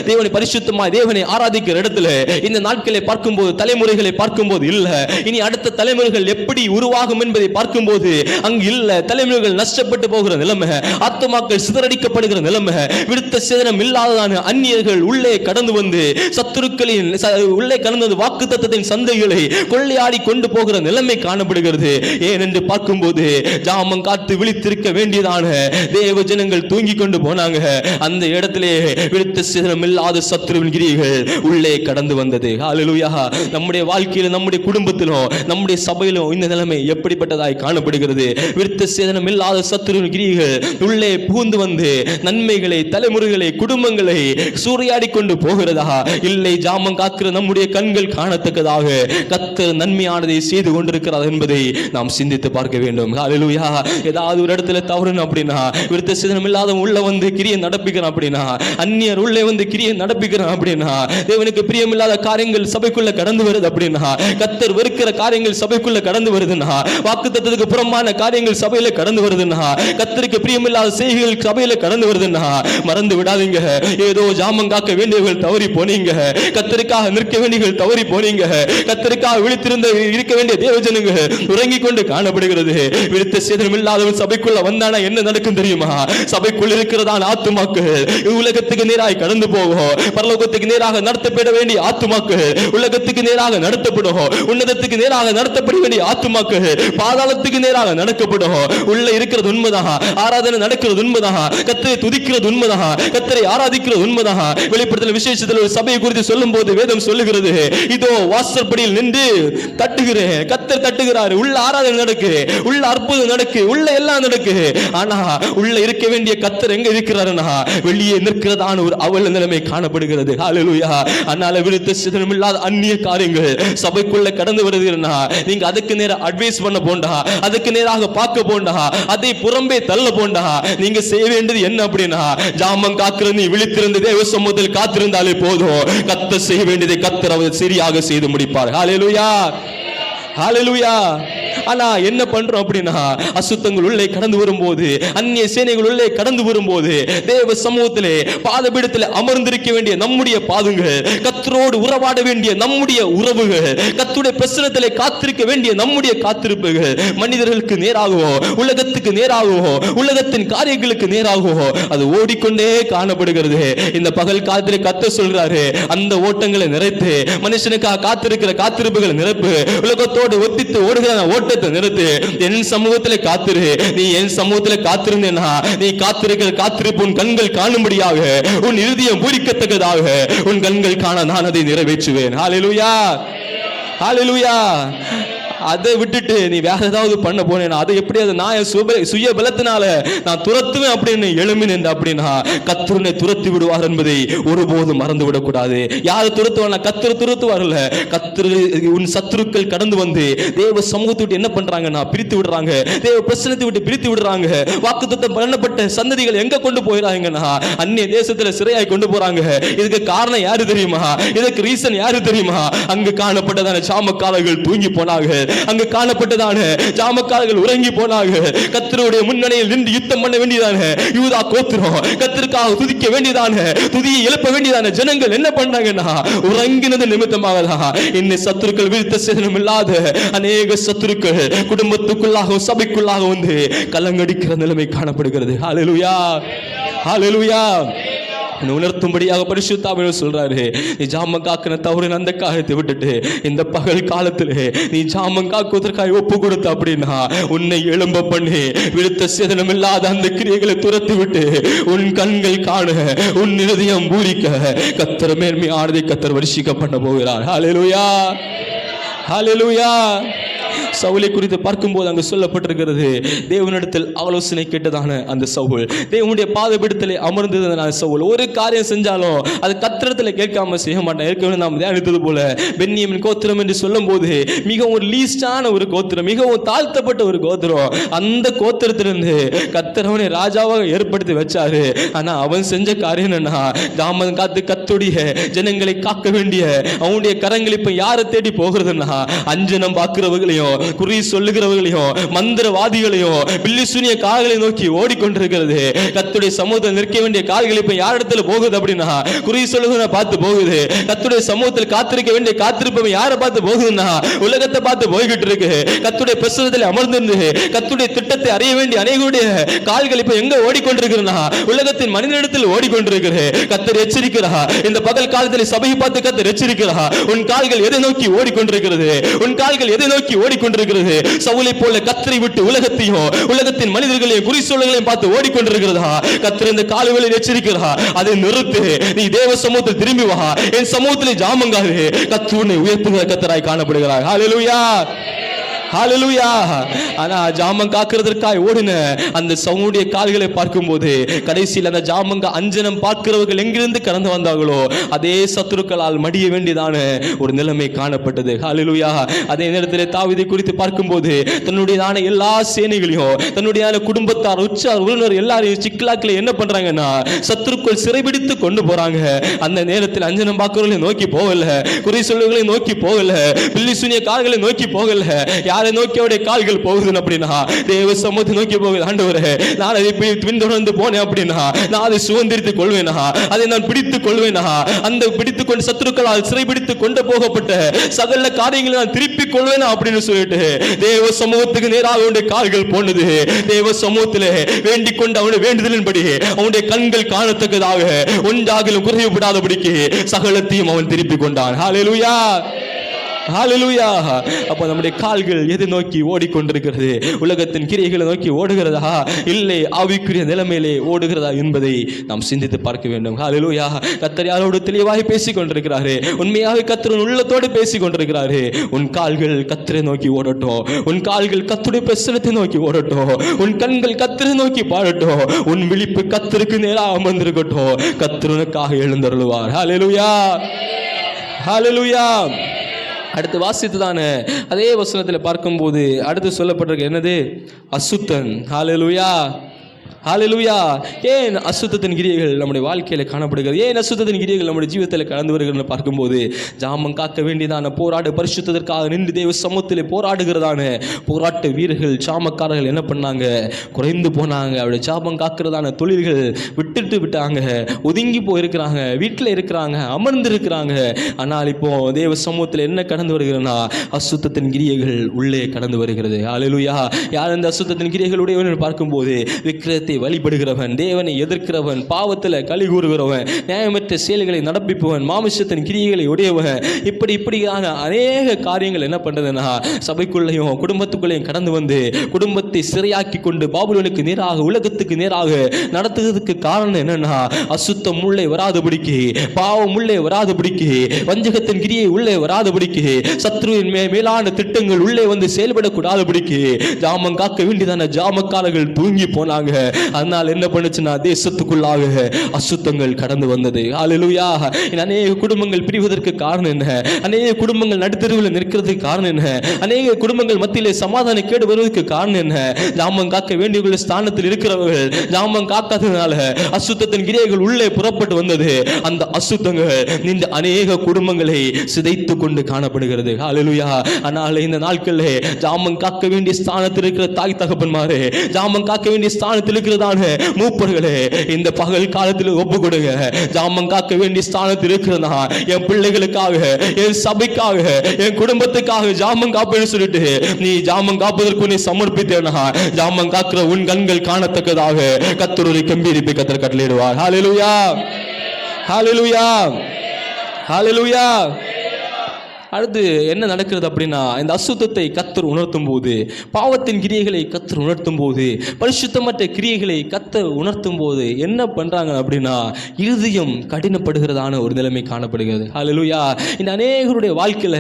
தேவனை பரிசுத்தமாய் தேவனை ஆராதிக்கிற இடத்துல இந்த நாட்களை பார்க்கும்போது, தலைமுறைகளை பார்க்கும்போது இல்ல, இனி அடுத்த தலைமுறைகள் எப்படி உருவாகும் என்பதை பார்க்கும்போது அங்கு இல்ல, தலைமுறைகள் நஷ்டப்பட்டு போகிற நிலைமை, ஆத்துமாக்கள் சிதறடிக்கப்படுகிற நிலைமை, விருத்த சேதனம் இல்லாததான அந்நியர்கள் உள்ளே கடந்து வந்து சத்துருக்களின் உள்ளே கடந்து வந்து வாக்கு தத்தத்தின் சந்தைகளை கொள்ளையாடி கொண்டு போகிற நிலைமை காணப்படுகிறது. ஏனென்று பார்க்கும்போது, ஜாமம் காத்து விழித்திருக்க வேண்டியதான தேவ ஜனங்கள் தூங்கி கொண்டு போனாங்க. அந்த இடத்திலே விருத்த சேதனம் இல்லாத சத்துருவின் கிரியைகள் உள்ளே கடந்து வந்தது. ஹல்லேலூயா. நம்முடைய வாழ்க்கையிலும், நம்முடைய குடும்பத்திலும், நம்முடைய சபையிலும் இந்த நிலைமை எப்படிப்பட்டதாய் காணப்படுகிறது. விருத்த சேதனம் இல்லாத சத்துருவின் கிரியைகள் உள்ளே புகுந்து வந்து நன்மைகளை, தலைமுறைகளை, குடும்பங்களை சூறையாடி கொண்டு போகிறதா? இல்லை, ஜாமம் காக்கிற நம்முடைய கண்கள் காணத்தக்கதாக கர்த்தர் நன்மையானதை செய்து கொண்டிருக்கிறார் என்பதை நாம் சிந்தித்து பார்க்க வேண்டும். ஹல்லேலூயா. ஏதாவது ஒரு இடத்துல தவறுன்னு அப்படின்னா, விருத்த சேதனம் இல்லாதவன் உள்ள வந்து கிரியை நடப்பிக்கிறான் அப்படின்னா, அந்நியர் உள்ளே வந்து கிரியை நடப்பிக்கிறான் அப்படின்னா, தேவனுக்கு பிரியமில்லாத காரியங்கள் சபைக்குள்ள கடந்து வருது அப்படின்னா, கர்த்தர் வெறுக்கிற காரியங்கள் சபைக்குள்ள கடந்து வருதுன்னா, வாக்குத்தத்தத்துக்கு புறம்பான காரியங்கள் சபையில கடந்து வருதுன்னா, கர்த்தருக்கு பிரியமில்லாத செய்திகள் சபையில கடந்து வருதுன்னா, மறந்து விடாதீங்க, ஏதோ ஜாமம் காக்க வேண்டியவர்கள் தவறி போனீங்க, கர்த்தருக்காக நிற்க வேண்டியவர்கள் தவறி போனீங்க, கர்த்தருக்காக விழித்திருந்த இருக்க வேண்டிய தேவஜனங்க உறங்கிக் கொண்டு காணப்படுகிறது. விருத்த சேதனம் இல்லாதவன் சபைக்குள்ள வந்தானா என்ன நடக்கும் தெரியுமா? சபைக்குள் இருக்கிறதான ஆத்துமாக்கள் உலகத்துக்கு நேராக கடந்து போகும், பரலோகத்துக்கு நேராக நடத்தப்பட வேண்டிய ஆத்துமாக்கள் உலகத்துக்கு நேராக நடத்தப்படும், உன்னதத்துக்கு நேராக நடத்தப்பட வேண்டிய ஆத்துமாக்கள் பாதாளத்துக்கு நேராக நடக்கப்படும். உள்ள இருக்கிறது உண்மைதான், ஆராதனை நடக்கிறது உண்மைதான், கர்த்தரை துதிக்கிறது உண்மைதான், கர்த்தரை ஆராதிக்கிறது உண்மைதான். வெளிப்படுத்தல் விசேஷத்தில் ஒரு சபையை குறித்து சொல்லும் போது வேதம் சொல்லுகிறது, இதோ வாசற்படியில் நின்று தட்டுகிறேன், கர்த்தர் தட்டுகிறார், உள்ள ஆராதனை நடக்கு, உள்ள அற்புதம் நடக்கு, உள்ள எல்லாம் நடக்கு. ஆனா உள்ள இருக்க வேண்டிய கர்த்தர் எங்க இருக்கிறாருன்னா, வெளியே நிற்கிறதான ஒரு அவல நிலைமை காணப்படுகிறது. ஹல்லேலூயா. அதனால விருத்த சேதனம் இல்லாத அந்நிய காரியங்கள் சபைக்குள்ள கடந்து வருதுன்னா, நீங்க அதுக்கு நேரம் அட்வைஸ் பண்ண போண்டா, அதுக்கு நேராக பார்க்க போண்டா, அதை புறம்பே தள்ள போண்டா. நீங்க செய்ய வேண்டியது என்ன அப்படின்னா, ஜாமம் காக்கிற நீ விழித்திருந்து தேவ சமூகத்தில் காத்திருந்தாலே போதும், கர்த்தர் செய்ய வேண்டியதை கர்த்தர் அவர் சரியாக செய்து முடிப்பார். ஹல்லேலூயா, ஹல்லேலூயா. ஆனா என்ன பண்றோம் அப்படின்னா, அசுத்தங்கள் உள்ளே கடந்து வரும்போது, அந்நிய சேனைகள் உள்ளே கடந்து வரும்போது, தேவ சமூகத்திலே பாதபீடத்தில் அமர்ந்திருக்க வேண்டிய நம்முடைய பாதங்கள், கர்த்தரோடு உறவாட வேண்டிய நம்முடைய உறவுகள், கர்த்தருடைய பிரசன்னத்திலே காத்திருக்க வேண்டிய நம்முடைய காத்திருப்புகள் மனிதர்களுக்கு நேராகவோ, உலகத்துக்கு நேராகவோ, உலகத்தின் காரியங்களுக்கு நேராகவோ அது ஓடிக்கொண்டே காணப்படுகிறது. இந்த பகல் காலத்திலே கர்த்தர் சொல்றாரு, அந்த ஓட்டங்களை நிறைத்து, மனுஷனுக்காக காத்திருக்கிற காத்திருப்புகளை நிரப்பு, உலகத்தோடு ஒத்தித்து ஓடுகிற ஓட்டத்தை நிறுத்து, என் சமூகத்திலே காத்திரு. நீ என் சமூகத்திலே காத்திருந்தேனா, நீ காத்திருக்கிற காத்திருப்பு உன் கண்கள் காணும்படியாக, உன் இருதயம் பூரிக்கத்தக்கதாக உன் கண்கள் காண நான் அதை நிறைவேற்றுவேன். ஹல்லேலூயா, ஹல்லேலூயா. அதை விட்டுட்டு நீ வேற ஏதாவது பண்ண போனேன்னா, அதை எப்படி அதை நான் சுய பலத்தினால நான் துரத்துவேன் அப்படின்னு எழுமினேன் அப்படின்னா, கர்த்தர் துரத்தி விடுவார் என்பதை ஒருபோதும் மறந்து விடக்கூடாது. யாரு துரத்துவார்? கர்த்தர் துரத்துவார்ல. கர்த்தர் உன் சத்துருக்கள் கடந்து வந்து தேவ சமூகத்தை விட்டு என்ன பண்றாங்கன்னா பிரித்து விடுறாங்க, தேவ பிரசன்னத்தை விட்டு பிரித்து விடுறாங்க. வாக்குத்தத்தம் பண்ணப்பட்ட சந்ததிகள் எங்க கொண்டு போயிறாங்கன்னா, அந்நிய தேசத்துல சிறையாய் கொண்டு போறாங்க. இதுக்கு காரணம் யாரு தெரியுமா? இதுக்கு ரீசன் யாரு தெரியுமா? அங்கு காணப்பட்டதான சாமக்காரர்கள் தூங்கி போனாங்க, அங்கு காணப்பட்டதான ஜாமக்காரர்கள் உறங்கி போனாங்க. கர்த்தருடைய முன்னணியில் நின்று யுத்தம் பண்ண வேண்டியதான யூதா கோத்திரம், கர்த்தருக்காக துதிக்க வேண்டியதான, துதியை எழுப்ப வேண்டியதான ஜனங்கள் என்ன பண்ணாங்கன்னா, உறங்கினது நிமித்தமாக தான் இன்னும் சத்துருக்கள் வீழ்த்த சேதனம் இல்லாத அநேக சத்துருக்கள் குடும்பத்துக்குள்ளாக சபைக்குள்ளாக வந்து கலங்கடிக்கிற நிலைமை காணப்படுகிறது. ஹல்லேலூயா, ஹல்லேலூயா. உணர்த்தும்படியாக பரிசுத்த ஆவியானவர் சொல்றாரு, நீ ஜாமம் காக்கின தவறு அந்த காரியத்தை விட்டுட்டு இந்த பகல் காலத்திலே நீ ஜாமம் காக்குவதற்காக ஒப்பு கொடுத்த அப்படின்னா, உன்னை எழும்ப பண்ணி விழுத்த சேதனம் இல்லாத அந்த கிரியைகளை துரத்தி விட்டு உன் கண்கள் காண, உன் இருதயம் பூரிக்க கர்த்தர் மேன்மையானதை கர்த்தர் வருஷிக்க பண்ண போகிறார். ஹல்லேலூயா, ஹல்லேலூயா. சவுலை குறித்து பார்க்கும்போது அங்கு சொல்லப்பட்டிருக்கிறது, தேவனிடத்தில் ஆலோசனை கேட்டதான அந்த சவுல், தேவனுடைய பாதபீடத்திலே அமர்ந்ததான சவுல், ஒரு காரியம் செஞ்சாலும் அது கர்த்தரிடத்தில் கேட்காம செய்ய மாட்டான். ஏற்கனவே நாம் தியானித்தது போல பென்யமீன் கோத்திரம் என்று சொல்லும் போது மிகவும் ஒரு லீஸ்டான ஒரு கோத்திரம், மிகவும் தாழ்த்தப்பட்ட ஒரு கோத்திரம். அந்த கோத்திரத்திலிருந்து கர்த்தர் அவனை ராஜாவாக ஏற்படுத்தி வச்சாரு. ஆனா அவன் செஞ்ச காரியம் என்னன்னா, தாமதம் காத்து கர்த்தருடைய ஜனங்களை காக்க வேண்டிய அவனுடைய கரங்கள் இப்ப யாரை தேடி போகிறதுன்னா, அஞ்சனம் பார்க்கிறவர்களையும், குறி சொல்லுகிறவர்களையும், மந்திரவாதிகளையும், பில்லி சூனிய கால்களை நோக்கி ஓடிக்கொண்டிருக்கிறது. கர்த்தருடைய சமூகத்தில் நிற்க வேண்டிய கால்கள் இப்ப யார் இடத்துல போகுது அப்படின்னா, குறி சொல்லுகிற பார்த்து போகுது. கர்த்தருடைய சமூகத்தில் காத்திருக்க வேண்டிய காத்திருப்பவன் யாரை பார்த்து போகுதுன்னா, உலகத்தை பார்த்து போய்கிட்டு இருக்கு. கர்த்தருடைய பிரசன்னத்தில் அமர்ந்திருந்து கர்த்தருடைய திட்டத்தை அறிய வேண்டிய அநேகருடைய கால்கள் இப்ப எங்க ஓடிக்கொண்டிருக்கிறா? உலகத்தின் மனிதனிடத்தில் ஓடிக்கொண்டிருக்கிறது. கர்த்தர் எச்சரிக்கிறார், இந்த பகல் காலத்தில் சபையை பார்த்து கர்த்தர் எச்சரிக்கிறார், உன் கால்கள் எதை நோக்கி ஓடிக்கொண்டிருக்கிறது? உன் கால்கள் எதை நோக்கி ஓடிக்கொண்டிருக்கிறது? சவுலை போல கர்த்தரை விட்டு உலகத்தையும் உலகத்தின் மனிதர்களையும் குறி சொல்லுகளையும் பார்த்து ஓடிக்கொண்டிருக்கிறதா? கர்த்தர் இந்த காலவேளையில் எச்சரிக்கிறார், அதை நிறுத்து, நீ தேவ சமூகத்தில் திரும்பி வா, என் சமூகத்திலே ஜாமங்காது. கர்த்தர் உன்னை உயர்த்துகிற கர்த்தராய் காணப்படுகிறார். ஹல்லேலூயா, ஹல்லேலூயா. ஆனா ஜாமம் காக்கிறதற்காக ஓடின அந்த சவுனுடைய கால்களை பார்க்கும்போது கடைசியில் அந்த ஜாமங்க அஞ்சனம் பார்க்கிறவர்கள் எங்கிருந்து கடந்து வந்தார்களோ அதே சத்துருக்களால் மடிய வேண்டியதான ஒரு நிலைமை காணப்பட்டது. ஹல்லேலூயா. அதே நேரத்தில் தாவீதை குறித்து பார்க்கும்போது தன்னுடையதான எல்லா சேனைகளையும், தன்னுடைய குடும்பத்தார், உற்றார் உறவினர் எல்லாரையும் சிக்கலாக்களை என்ன பண்றாங்கன்னா சத்துருக்கள் சிறைபிடித்து கொண்டு போறாங்க. அந்த நேரத்தில் அஞ்சனம் பார்க்கிறவர்களை நோக்கி போகல, குறி சொல்லுகளை நோக்கி போகல, பில்லி சூனிய கால்களை நோக்கி போகல. யாரை நோக்கி அவருடைய கால்கள் போகுது அப்படின்னா, தேவ சமூகத்தை நோக்கி போகுது. ஆண்டவரே, நான் அதை பின்தொடர்ந்து போனேன் அப்படின்னா நான் அதை சுதந்திரித்துக் கொள்வேனா, அதை நான் பிடித்துக் கொள்வேனா, அந்த பிடித்துக் கொண்டு சத்துருக்களால் சிறைபிடித்து கொண்டு போகப்பட்ட சகல காரியங்களை நான் திருப்பிக் கொள்வேனா அப்படின்னு சொல்லிட்டு தேவ சமூகத்துக்கு நேராக அவனுடைய கால்கள் போனது. தேவ சமூகத்திலே வேண்டிக் கொண்டு அவனுடைய வேண்டுதலின்படி அவனுடைய கண்கள் காணத்தக்கதாக ஒன்றாகிலும் குறைவுபடாதபடிக்கு சகலத்தையும் அவன் திருப்பிக் கொண்டான். ஹல்லேலூயா, ஹல்லேலூயா. அப்ப நம்முடைய கால்கள் எதை நோக்கி ஓடிக்கொண்டிருக்கிறது? உலகத்தின் கிரியைகளை நோக்கி ஓடுகிறதா, இல்லை ஆவிக்குரிய நிலைமையிலே ஓடுகிறதா என்பதை நாம் சிந்தித்து பார்க்க வேண்டும். ஹல்லேலூயா. கர்த்தர் யாரோடு தெளிவாக பேசிக் கொண்டிருக்கிறாரு, உண்மையாக கர்த்தர் உள்ளத்தோடு பேசிக் கொண்டிருக்கிறாரு. உன் கால்கள் கர்த்தரை நோக்கி ஓடட்டும், உன் கால்கள் கர்த்தருடைய பிரசன்னத்தை நோக்கி ஓடட்டும், உன் கண்கள் கர்த்தரை நோக்கி பாடட்டும், உன் விழிப்பு கர்த்தருக்கு நேராக அமர்ந்திருக்கட்டும். கர்த்தர் உனக்காக எழுந்தருளுவார். ஹல்லேலூயா, ஹல்லேலூயா. அடுத்து வாசித்துதான அதே வசனத்தில் பார்க்கும்போது அடுத்து சொல்லப்பட்டிருக்கு என்னது? அசுத்தன். ஹல்லேலூயா, ஹல்லேலூயா. ஏன் அசுத்தத்தின் கிரியைகள் நம்முடைய வாழ்க்கையில காணப்படுகிறது? ஏன் அசுத்தத்தின் கிரியைகள் நம்முடைய ஜீவிதத்தில் கடந்து வருகிறது பார்க்கும்போது, ஜாமம் காக்க வேண்டியதான போராடு பரிசுத்தத்திற்காக நின்று தேவ சமூகத்திலே போராடுகிறதான போராட்ட வீரர்கள் ஜாமக்காரர்கள் என்ன பண்ணாங்க? குறைந்து போனாங்க. அவருடைய ஜாபம் காக்கிறதான தொழில்கள் விட்டுட்டு விட்டாங்க, ஒதுங்கி போயிருக்கிறாங்க, வீட்டில் இருக்கிறாங்க, அமர்ந்து இருக்கிறாங்க. ஆனால் இப்போ தேவ சமூகத்தில் என்ன கடந்து வருகிறனா? அசுத்தத்தின் கிரியைகள் உள்ளே கடந்து வருகிறது. ஹல்லேலூயா. யார் இந்த அசுத்தத்தின் கிரியைகள் உடையவன் பார்க்கும்போது, விக்கிரத்தை வழிபடுகிறவன், தேவனை எதிர்க்கிறவன், பாவத்தில் களி கூறுகிறவன், நியாயமற்ற செயல்களை நடப்பிப்பவன், மாமிசத்தின் கிரியைகளை உடையவன், இப்படியான அநேக காரியங்கள் என்ன பண்றதுன்னா சபைக்குள்ளேயும் குடும்பத்துக்குள்ளேயும் கடந்து வந்து குடும்பத்தை சிறையாக்கி கொண்டு பாபிலோனுக்கு நேராக, உலகத்துக்கு நேராக நடத்துவதற்கு காரணம் என்னன்னா, அசுத்தம் உள்ளே வராதபடிக்கு, பாவம் உள்ளே வராதபடிக்கு, வஞ்சகத்தின் கிரியை உள்ளே வராதபடிக்கு, சத்ருவின் மேலான திட்டங்கள் உள்ளே வந்து செயல்படக்கூடாதபடிக்கு ஜாமம் காக்க வேண்டியதான ஜாமக்காரர்கள் தூங்கி போனாங்க. அதனால் என்ன பண்ணுச்சுன்னா, தேசத்துக்குள்ளாக அசுத்தங்கள் கடந்து வந்தது. ஹல்லேலூயா. அநேக குடும்பங்கள் பிரிவதற்கு காரணம் என்ன? அநேக குடும்பங்கள் நடுத்தருவில் நிற்கிறதுக்கு காரணம் என்ன? அநேக குடும்பங்கள் மத்தியிலே சமாதான கேடு வருவதற்கு காரணம் என்ன? ஜாமம் காக்க வேண்டிய ஸ்தானத்தில் இருக்கிறவர்கள் ஜாமம் காக்காததுனால அசுத்தத்தின் கிரியைகள் உள்ளே புறப்பட்டு வந்தது. அந்த அசுத்தங்கள் இந்த அநேக குடும்பங்களை சிதைத்து கொண்டு காணப்படுகிறது. ஹல்லேலூயா. ஆனால் இந்த நாட்களிலே ஜாமம் காக்க வேண்டிய ஸ்தானத்தில் இருக்கிற தாய் தகப்பன்மாரே, ஜாமம் காக்க வேண்டிய ஸ்தானத்தில் இருக்கிறதான மூப்பர்களே, இந்த பகல் காலத்தில் ஒப்பு கொடுங்க. ஜாமம் காக்க வேண்டிய ஸ்தானத்தில் இருக்கிறதா, என் பிள்ளைகளுக்காக, என் சபைக்காக, என் குடும்பத்துக்காக ஜாமம் காப்பேன்னு சொல்லிட்டு நீ ஜாமம் காப்பதற்கு நீ சமர்ப்பித்தேனா, ஜாமம் காக்கிற உன் கண்கள் காணத்தக்கதாக கர்த்தருடைய கம்பீரிப்பை கர்த்தர் கட்டளையிடுவார். ஹல்லேலூயா. ஹல்லேலூயா. ஹல்லேலூயா. அடுத்து என்ன நடக்கிறது அப்படின்னா, இந்த அசுத்தத்தை கர்த்தர் உணர்த்தும் போது, பாவத்தின் கிரியைகளை கர்த்தர் உணர்த்தும் போது, பரிசுத்தமற்ற கிரியைகளை கர்த்தர் உணர்த்தும் போது என்ன பண்றாங்க அப்படின்னா, இருதயம் கடினப்படுகிறதான ஒரு நிலைமை காணப்படுகிறது. ஹல்லேலூயா. இந்த அநேகருடைய வாழ்க்கையில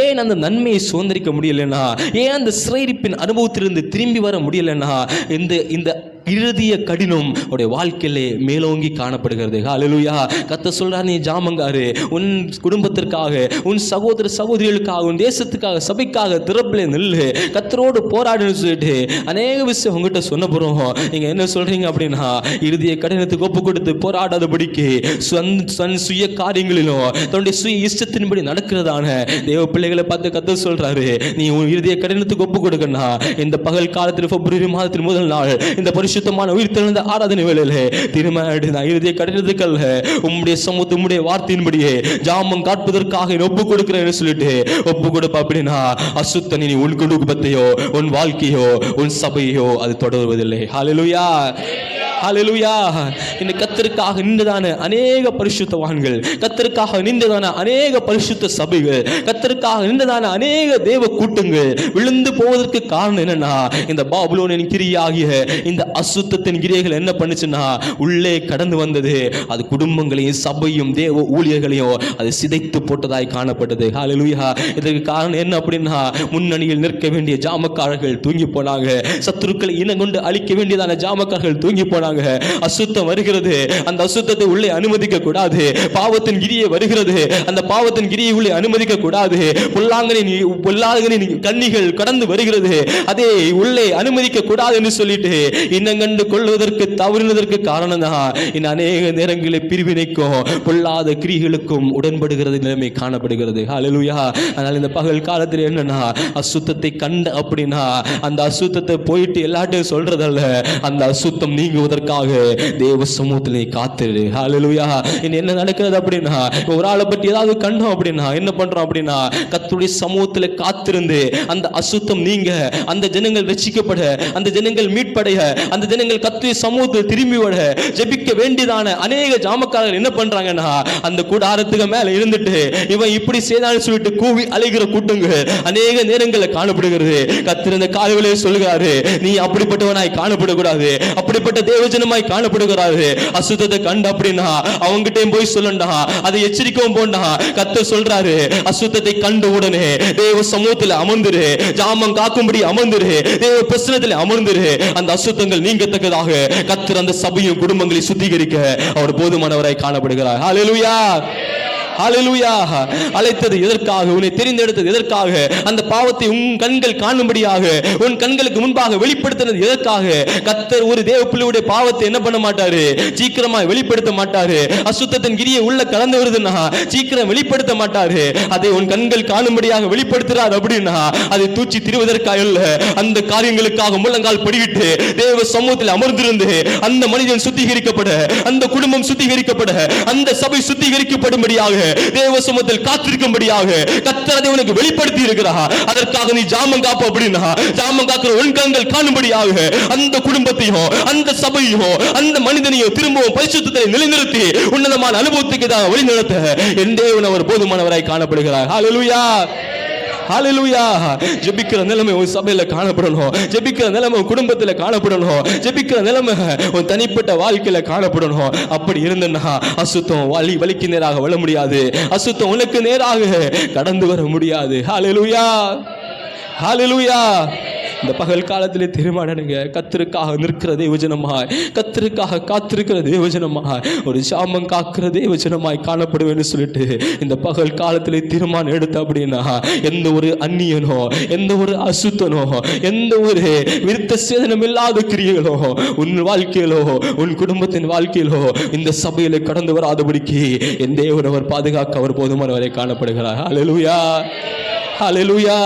ஏன் அந்த நன்மையை சுதந்திரிக்க முடியலன்னா, ஏன் அந்த சிறையிருப்பின் அனுபவத்திலிருந்து திரும்பி வர முடியலன்னா, இந்த இருதய கடினம் உடைய வாழ்க்கையிலே மேலோங்கி காணப்படுகிறது. ஹல்லேலூயா. கர்த்தர் சொல்றார், நீ ஜாமங்காரு, உன் குடும்பத்திற்காக, உன் சகோதர சகோதரிகளுக்காக, உன் தேசத்துக்காக, சபைக்காக திறப்பிலே நில்லு, கர்த்தரோடு போராடுன்னு சொல்லிட்டு அநேக விஷயம் உங்ககிட்ட சொன்ன போறோம். நீங்க என்ன சொல்றீங்க அப்படின்னா, இருதய கடினத்துக்கு ஒப்பு கொடுத்து போராடாதபடிக்கு சுய காரியங்களிலும் தன்னுடைய சுய இஷ்டத்தின்படி நடக்கிறதான தேவ பிள்ளைகளை பார்த்து கர்த்தர் சொல்றாரு, நீ உன் இருதய கடினத்துக்கு ஒப்பு கொடுக்கனா, இந்த பகல் காலத்தில் பிப்ரவரி மாதத்தின் முதல் நாள் இந்த பரிசுத்தமான உயிர் தெழுந்த ஆராதனை வேளையிலே திருமண இருதய கடினத்துக்கல்ல, உம்முடைய சமூகத்து உம்முடைய வார்த்தையின்படியே ஜாமம் காட்பதற்காக ஒப்பு கொடுக்கிறேன்னு சொல்லிட்டு ஒப்பு கொடுப்ப அப்படின்னா, அசுத்தன் இனி உன் குடும்பத்தையோ, உன் வாழ்க்கையோ, உன் சபையோ அது தொடர்வதில்லை. ஹல்லேலூயா. ஹல்லேலூயா. இந்த கர்த்தருக்காக நின்றதான அநேக பரிசுத்தவான்கள், கர்த்தருக்காக நின்றதான அநேக பரிசுத்த சபைகள், கர்த்தருக்காக நின்றதான அநேக தேவ கூட்டங்கள் விழுந்து போவதற்கு காரணம் என்னன்னா, இந்த பாபிலோனின் கிரியாகிய இந்த அசுத்தத்தின் கிரியைகள் என்ன பண்ணுச்சுன்னா உள்ளே கடந்து வந்தது. அது குடும்பங்களையும் சபையும் தேவ ஊழியர்களையும் அது சிதைத்து போட்டதாய் காணப்பட்டது. ஹல்லேலூயா. இதற்கு காரணம் என்ன அப்படின்னா, முன்னணியில் நிற்க வேண்டிய ஜாமக்காரர்கள் தூங்கி போனாங்க. சத்துருக்களை இனங்கொண்டு அழிக்க வேண்டியதான ஜாமக்காரர்கள் தூங்கி போனாங்க. அசுத்தம் வருகிறது, அந்த அசுத்தத்தை உள்ளே அனுமதிக்க கூடாது. பாவத்தின் கிரியை வருகிறது, அந்த பாவத்தின் கிரியை உள்ளே அனுமதிக்க கூடாது. பொல்லாங்கனின் கன்னிகள் கடந்து வருகிறது, அதை உள்ளே அனுமதிக்க கூடாது என்று சொல்லிட்டு இன்னங்கண்டு கொள்வதற்கு தவறினதற்கு காரணம் தான் இந்த அநேக நேரங்களில் பிரிவினைக்கும் பொல்லாத கிரிகளுக்கும் உடன்படுகிறது நிலைமை காணப்படுகிறது. ஹல்லேலூயா. ஆனால் இந்த பகல் காலத்தில் என்னன்னா, அசுத்தத்தை கண்ட அப்படின்னா அந்த அசுத்தத்தை போயிட்டு எல்லாட்டையும் சொல்றதல்ல, அந்த அசுத்தம் நீங்குவதற்காக தேவ சமூகத்திலே காத்திரு. ஹல்லேலூயா. என்ன நடக்கிறது அப்படின்னா, ஒரு ஆளை பற்றி ஏதாவது கண்டோம் அப்படின்னா என்ன பண்றோம் அப்படின்னா, கர்த்தருடைய சமூகத்தில் காத்திருந்து அந்த அசுத்தம் நீங்க, அந்த ஜனங்கள் ரட்சிக்கப்பட, அந்த ஜனங்கள் மீட்படைய, அந்த ஜனங்கள் கர்த்தருடைய சமூகத்தில் திரும்பி வர ஜெபிக்க வேண்டியதான அநேக ஜாமக்காரர்கள் என்ன பண்றாங்கன்னா, அந்த கூடாரத்துக்கு மேல இருந்துட்டு இவன் இப்படி செய்தான்னு சொல்லிட்டு கூவி அலைகிற கூட்டங்கள் அநேக நேரங்களில் காணப்படுகிறது. கர்த்தர் இந்த காலையிலே சொல்லுகிறாரு, நீ அப்படிப்பட்டவனாய் காணப்படக்கூடாது, அப்படிப்பட்ட தேவஜனமாய் காணப்படுகிறாரு. அசுத்தத்தை கண்ட அப்படின்னா அவங்ககிட்டயும் போய் சொல்லண்டா, அதை எச்சரிக்கவும் போண்டா. கர்த்தர் சொல்றாரு, அசுத்தத்தை கண்ட உடனே தேவ சமூகத்தில் அமர்ந்துரு, ஜாமம் காக்கும்படி அமர்ந்துரு, தேவ பிரசன்னத்தில் அமர்ந்துரு. அந்த அசுத்தங்கள் நீங்கத்தக்கதாக கர்த்தர் அந்த சபையும் குடும்பங்களை சுத்திகரிக்க அவர் போதுமானவராய் காணப்படுகிறார். ஹல்லேலூயா. ஹல்லேலூயா. அழைத்தது எதற்காக? உன்னை தெரிந்தெடுத்தது எதற்காக? அந்த பாவத்தை உன் கண்கள் காணும்படியாக, உன் கண்களுக்கு முன்பாக வெளிப்படுத்தினது எதற்காக? கர்த்தர் ஒரு தேவ பிள்ளையுடைய பாவத்தை என்ன பண்ண மாட்டாரு? சீக்கிரமா வெளிப்படுத்த மாட்டாரு. அசுத்தத்தின் கிரியை உள்ள கலந்து வருதுன்னா சீக்கிரம் வெளிப்படுத்த மாட்டாரு. அதை உன் கண்கள் காணும்படியாக வெளிப்படுத்துறார் அப்படின்னா அதை தூச்சி திரிவதற்காக இல்ல, அந்த காரியங்களுக்காக முழங்கால் படிவிட்டு தேவ சமூகத்தில் அமர்ந்திருந்து அந்த மனிதன் சுத்திகரிக்கப்பட, அந்த குடும்பம் சுத்திகரிக்கப்பட, அந்த சபை சுத்திகரிக்கப்படும்படியாக தேவ சமூகத்தில் காத்திருக்கும்படியாக கர்த்தர் அதை உனக்கு வெளிப்படுத்தி இருக்கிறார். அதற்காக நீ ஜாமம் காப்பு அப்படின்னா ஜாமம் காக்கிற உன் கண்கள் காணும்படியாக அந்த குடும்பத்தையும் அந்த சபையும் அந்த மனிதனையும் திரும்பவும் பரிசுத்தத்தை நிலைநிறுத்தி உன்னதமான அனுபவத்துக்கு தான் வழிநடத்த என் தேவன் அவர் போதுமானவராய் காணப்படுகிறார். ஹல்லேலூயா. ஹல்லேலூயா. ஜெபிக்கிற நிலைமை உன் சபையில காணப்படணும். ஜெபிக்கிற நிலைமை உன் குடும்பத்தில் காணப்படணும். ஜெபிக்கிற நிலைமை உன் தனிப்பட்ட வாழ்க்கையில காணப்படணும். அப்படி இருந்தனா அசுத்தம் வலிக்கு நேராக வர முடியாது. அசுத்தம் உனக்கு நேராக கடந்து வர முடியாது. ஹல்லேலூயா. ஹல்லேலூயா. இந்த பகல் காலத்திலே தீர்மானிங்க, கர்த்தருக்காக நிற்கிற தேவஜனமாய், கர்த்தருக்காக காத்திருக்கிற தேவஜனமாய், ஒரு ஜாமம் காக்கிற தேவஜனமாய் காணப்படுவேன்னு சொல்லிட்டு இந்த பகல் காலத்திலே தீர்மானம் எடுத்த அப்படின்னா எந்த ஒரு அந்நியனோ, எந்த ஒரு அசுத்தனோ, எந்த ஒரு விருத்த சேதனம் இல்லாத கிரியைகளோ உன் வாழ்க்கையிலோ உன் குடும்பத்தின் வாழ்க்கையிலோ இந்த சபையில கடந்து வராதபடிக்கு என் தேவன் அவர் பாதுகாக்க அவர் போதுமானவரை காணப்படுகிறார். ஹல்லேலூயா. ஹல்லேலூயா.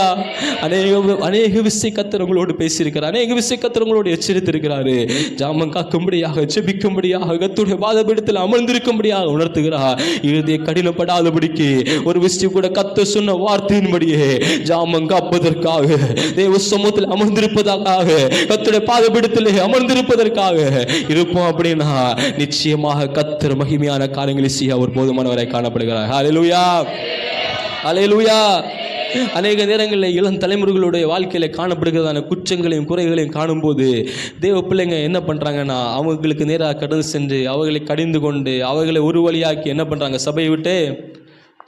அநேக விஷய கர்த்தர் உங்களோடு பேசியிருக்கிறார். அநேக விஷய கர்த்தர் உங்களோடு எச்சரித்திருக்கிறாரு. ஜாமம் காக்கும்படியாக, ஜெபிக்கும்படியாக, கர்த்தருடைய பாதபீடத்தில் அமர்ந்திருக்கும்படியாக உணர்த்துகிறார். இருதய கடினப்படாதபடிக்கு ஒரு விஷயம் கூட கர்த்தர் சொன்ன வார்த்தையின்படியே ஜாமம் காப்பதற்காக, தேவ சமூகத்தில் அமர்ந்திருப்பதற்காக, கர்த்தருடைய பாதபீடத்திலே அமர்ந்திருப்பதற்காக இருப்போம் அப்படின்னா நிச்சயமாக கர்த்தர் மகிமையான காரியங்களை செய்ய அவர் போதுமானவராய் காணப்படுகிறார். ஹல்லேலூயா. ஹல்லேலூயா. அநேக நேரங்களில் இளம் தலைமுறைகளுடைய வாழ்க்கையில காணப்படுகிறதான குற்றங்களையும் குறைகளையும் காணும்போது தேவ பிள்ளைங்க என்ன பண்றாங்கன்னா அவங்களுக்கு நேராக கடந்து சென்று அவர்களை கடிந்து கொண்டு அவர்களை ஒரு வழியாக்கி என்ன பண்றாங்க? சபையை விட்டு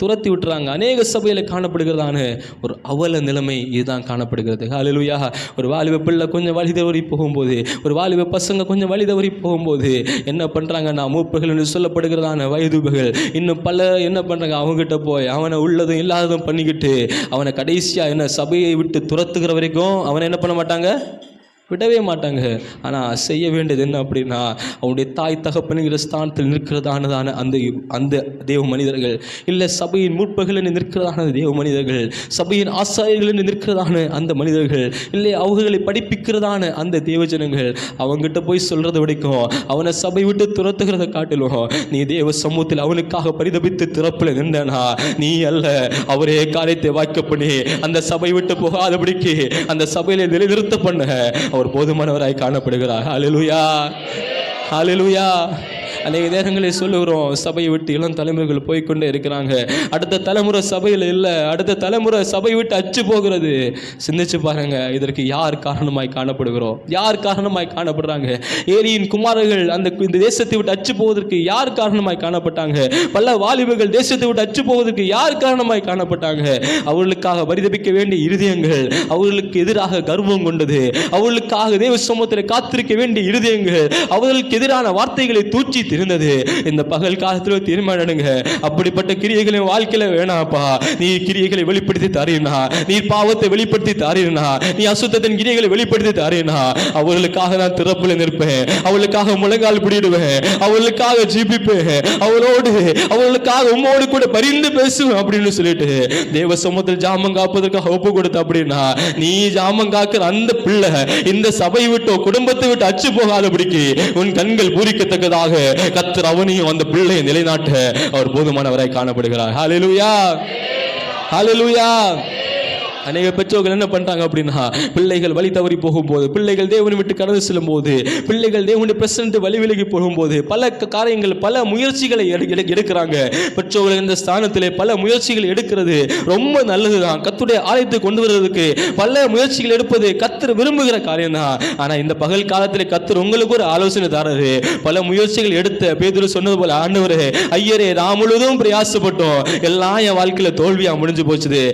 துரத்தி விட்டுறாங்க. அநேக சபையில் காணப்படுகிறதான ஒரு அவல நிலைமை இதுதான் காணப்படுகிறது. ஹல்லேலூயா. ஒரு வாலிப பிள்ளை கொஞ்சம் வழி தவறி போகும்போது, ஒரு வாலிப பசங்க கொஞ்சம் வழி தவறி போகும்போது என்ன பண்ணுறாங்கன்னா மூப்பர்கள் என்று சொல்லப்படுகிறதான வயதுபகள் இன்னும் பல என்ன பண்ணுறாங்க? அவங்ககிட்ட போய் அவனை உள்ளதும் இல்லாததும் பண்ணிக்கிட்டு அவனை கடைசியாக என்ன சபையை விட்டு துரத்துகிற வரைக்கும் அவனை என்ன பண்ண மாட்டாங்க? விடவே மாட்டாங்க. ஆனால் செய்ய வேண்டியது என்ன அப்படின்னா அவனுடைய தாய் தகப்பனுங்கிற ஸ்தானத்தில் நிற்கிறதானதான அந்த தேவ மனிதர்கள், இல்லை சபையின் முற்பகல் என்று நிற்கிறதான தேவ மனிதர்கள், சபையின் ஆசாரியர்கள் என்று நிற்கிறதான அந்த மனிதர்கள், இல்லை அவர்களை படிப்பிக்கிறதான அந்த தேவஜனங்கள் அவங்ககிட்ட போய் சொல்றது வரைக்கும் அவனை சபை விட்டு துரத்துகிறத காட்டிலும் நீ தேவ சமூகத்தில் அவனுக்காக பரிதபித்து திறப்பில் நின்றனா நீ அல்ல, அவரே காரியத்தை வாய்க்க பண்ணி அந்த சபை விட்டு போகாதபடிக்கு அந்த சபையில நிலைநிறுத்த பண்ண அவர் போதுமானவராய் காணப்படுகிறார். ஹல்லேலூயா. ஹல்லேலூயா. அநேக நேரங்களில் சொல்லுகிறோம் சபையை விட்டு இளம் தலைமுறைகள் போய்கொண்டே இருக்கிறாங்க. அடுத்த தலைமுறை சபையில் இல்லை, அடுத்த தலைமுறை சபை விட்டு அச்சு போகிறது. சிந்திச்சு பாருங்க, இதற்கு யார் காரணமாய் காணப்படுகிறோம்? யார் காரணமாய் காணப்படுறாங்க? ஏரியின் குமாரர்கள் இந்த தேசத்தை விட்டு அச்சு போவதற்கு யார் காரணமாய் காணப்பட்டாங்க? பல வாலிபர்கள் தேசத்தை விட்டு அச்சு போவதற்கு யார் காரணமாய் காணப்பட்டாங்க? அவர்களுக்காக பரிதபிக்க வேண்டிய இருதயங்கள், அவர்களுக்கு எதிராக கர்வம் கொண்டது, அவர்களுக்காக தேவ சமூகத்தில் காத்திருக்க வேண்டிய இருதயங்கள், அவர்களுக்கு எதிரான வார்த்தைகளை தூச்சி இருந்தது. இந்த பகல் காலத்தில் தீர்மானிங்க, அப்படிப்பட்ட கிரியைகளின் வாழ்க்கையில வேணாப்பா. நீ கிரியைகளை வெளிப்படுத்தி தாரீனா, நீ பாவத்தை வெளிப்படுத்தி தாரீனா, நீ அசுத்தத்தின் கிரியைகளை வெளிப்படுத்தி தாரீனா அவர்களுக்காக நான் திறப்புல நிற்பேன், அவளுக்காக முழங்கால் பிடிடுவேன், அவளுக்காக ஜீபிப்பேன், அவளுக்காக உம்மோடு கூட பரிந்து பேசுவேன் அப்படின்னு சொல்லிட்டு தேவ சமூகத்தில் ஜாமம் காப்பதற்காக ஒப்பு கொடுத்த அப்படின்னா நீ ஜாமம் காக்கிற அந்த பிள்ளை இந்த சபை விட்டோ குடும்பத்தை விட்டு அச்சு போகாதபடிக்கு உன் கண்கள் பூரிக்கத்தக்கதாக கர்த்தர் அவனையும் அந்த பிள்ளையை நிலைநாட்ட அவர் போதுமானவராய் காணப்படுகிறார். ஹல்லேலூயா. ஹல்லேலூயா. அநேக பெற்றோர்கள் என்ன பண்றாங்க அப்படின்னா பிள்ளைகள் வழி தவறி போகும்போது, பிள்ளைகள் தேவனை விட்டு கடந்து செல்லும் போது, பிள்ளைகள் தேவனுடைய பிரசன்ட் வழி விலகி போகும்போது பல காரியங்கள் பல முயற்சிகளை எடுக்கிறாங்க. பெற்றோர்கள் இந்த ஸ்தானத்திலே பல முயற்சிகள் எடுக்கிறது ரொம்ப நல்லதுதான். கர்த்தருடைய ஆலயத்தை கொண்டு வருவதற்கு பல முயற்சிகள் எடுப்பது கர்த்தர் விரும்புகிற காரியம் தான். ஆனா இந்த பகல் காலத்திலே கர்த்தர் உங்களுக்கு ஒரு ஆலோசனை தராரு. பல முயற்சிகள் எடுத்த பேதுரு சொன்னது போல, ஆண்டவரே ஐயரே நான் முழுதும் பிரயாசப்பட்டோம், எல்லாம் என் வாழ்க்கையில தோல்வியா முடிஞ்சு போச்சுது.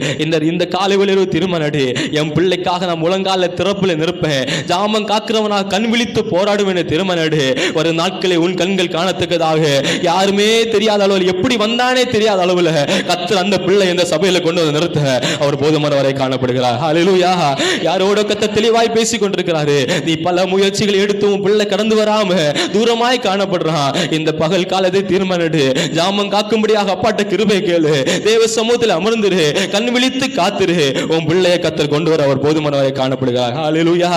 இந்த காலை வேளையில திருமணி, என் பிள்ளைக்காக நான் முழங்கால திறப்புல நிற்பேன், ஜாமம் காக்கிறவனாக கண் விழித்து போராடுவேன் திருமணி. வரும் நாட்களை உன் கண்கள் காணத்தக்கதாக, யாருமே தெரியாத அளவில், எப்படி வந்தானே தெரியாத அளவுல கர்த்தர் அந்த பிள்ளை இந்த சபையில கொண்டு வந்து நிறுத்த அவர் போதுமான வரை காணப்படுகிறார். ஹல்லேலூயா. யாரோட கர்த்தர் தெளிவாய் பேசிக் கொண்டிருக்கிறாரு. நீ பல முயற்சிகள் எடுத்து உன் பிள்ளை கடந்து வராம தூரமாய் காணப்படுறான். இந்த பகல் காலத்தை தீர்மானிடு, ஜாமம் காக்கும்படியாக அப்பாட்ட கிருபை கேளு, தேவ சமூகத்தில் அமர்ந்துரு, கண் விழித்து காத்துரு. உன் பிள்ளையை கர்த்தர் கொண்டு வர அவர் போதுமான வரை காணப்படுகிறார். ஹல்லேலூயா.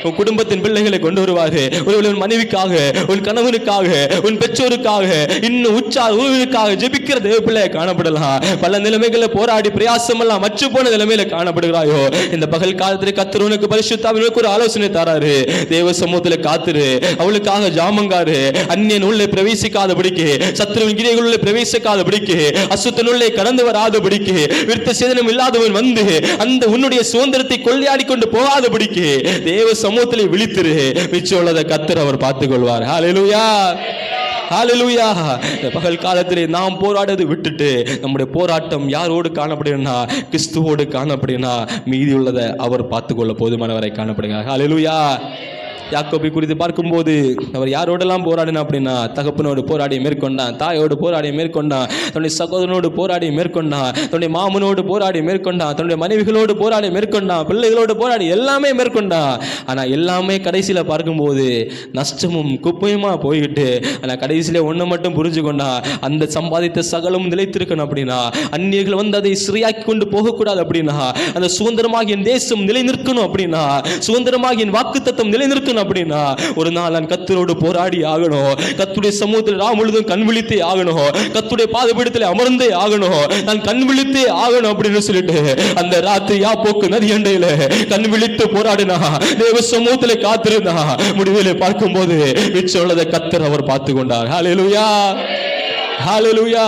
உன் குடும்பத்தின் பிள்ளைகளை கொண்டு வருவாரு. உன் மனைவிக்காக, உன் கணவனுக்காக, உன் பெற்றோருக்காக, இன்னும் உற்சாக ஜெபிக்கிற தேவ பிள்ளையை காணப்படலாம். பல நிலைமைகளை போராடி பிரயாசம் எல்லாம் மற்ற போன நிலைமையில காணப்படுகிறாயோ, இந்த பகல் காலத்தில் கர்த்தர் உனக்கு பரிசுத்த ஆவியானவருக்கு ஒரு ஆலோசனை தராரு. தேவ சமூகத்தில் காத்துரு, அவளுக்காக ஜாமங்காரு. அந்நியன் உள்ளே பிரவேசிக்காதபடிக்கு, சத்துருவின் கிரியைகளுள்ளே பிரவேசிக்காதபடிக்கு, அசுத்தனுள்ளே கடந்து வராதபடிக்கு, விருத்த சேதனம் இல்லாதவன் வந்து அந்த உன்னுடைய சுதந்திரத்தை கொள்ளையாடி கொண்டு போகாதபடிக்கு தேவ சமூகத்திலே விழித்திரு. மிச்சம் உள்ளதை கர்த்தர் அவர் பார்த்துக் கொள்வார். ஹல்லேலூயா. ஹல்லேலூயா. இந்த பகல் காலத்திலே நாம் போராடுறது விட்டுட்டு நம்முடைய போராட்டம் யாரோடு காணப்படுனா கிறிஸ்துவோடு காணப்படுனா மீதி உள்ளதை அவர் பார்த்துக்கொள்ள போதுமானவரை காணப்படுகிறார். ஹல்லேலூயா. யாக்கோபை குறித்து பார்க்கும்போது அவர் யாரோடெல்லாம் போராடினா அப்படின்னா, தகப்பனோடு போராடி மேற்கொண்டான், தாயோடு போராடி மேற்கொண்டான், தன்னுடைய சகோதரனோடு போராடி மேற்கொண்டான், தன்னுடைய மாமனோடு போராடி மேற்கொண்டான், தன்னுடைய மனைவிகளோடு போராடி மேற்கொண்டான், பிள்ளைகளோடு போராடி எல்லாமே மேற்கொண்டான். ஆனால் எல்லாமே கடைசியில் பார்க்கும்போது நஷ்டமும் குப்பையுமா போய்கிட்டு, ஆனால் கடைசியில் ஒன்று மட்டும் புரிஞ்சு கொண்டான், அந்த சம்பாதித்த சகலும் நிலைத்திருக்கணும் அப்படின்னா, அந்நியர்கள் வந்து அதை சிறையாக்கி கொண்டு போகக்கூடாது அப்படின்னா, அந்த சுதந்திரமாக என் தேசம் நிலை நிற்கணும் அப்படின்னா, சுதந்திரமாக என் வாக்கு தத்தம் நிலை நிற்கணும் அப்படின்னா, ஒரு நாள் நான் கர்த்தரோடு போராடி ஆகணும், கர்த்தருடைய சமூகத்தில் நான் முழுதும் கண் விழித்தே ஆகணும், கர்த்தருடைய பாதபீடத்தில் அமர்ந்தே ஆகணும், நான் கண் விழித்தே ஆகணும் அப்படின்னு சொல்லிட்டு அந்த ராத்திரி யாப்போக்கு நதி அண்டையில கண் விழித்து போராடினா, தேவ சமூகத்தில் காத்திருந்தா, முடிவிலே பார்க்கும்போது மிச்சம் உள்ளதை கர்த்தர் அவர் பார்த்து கொண்டார். ஹல்லேலூயா. ஹல்லேலூயா.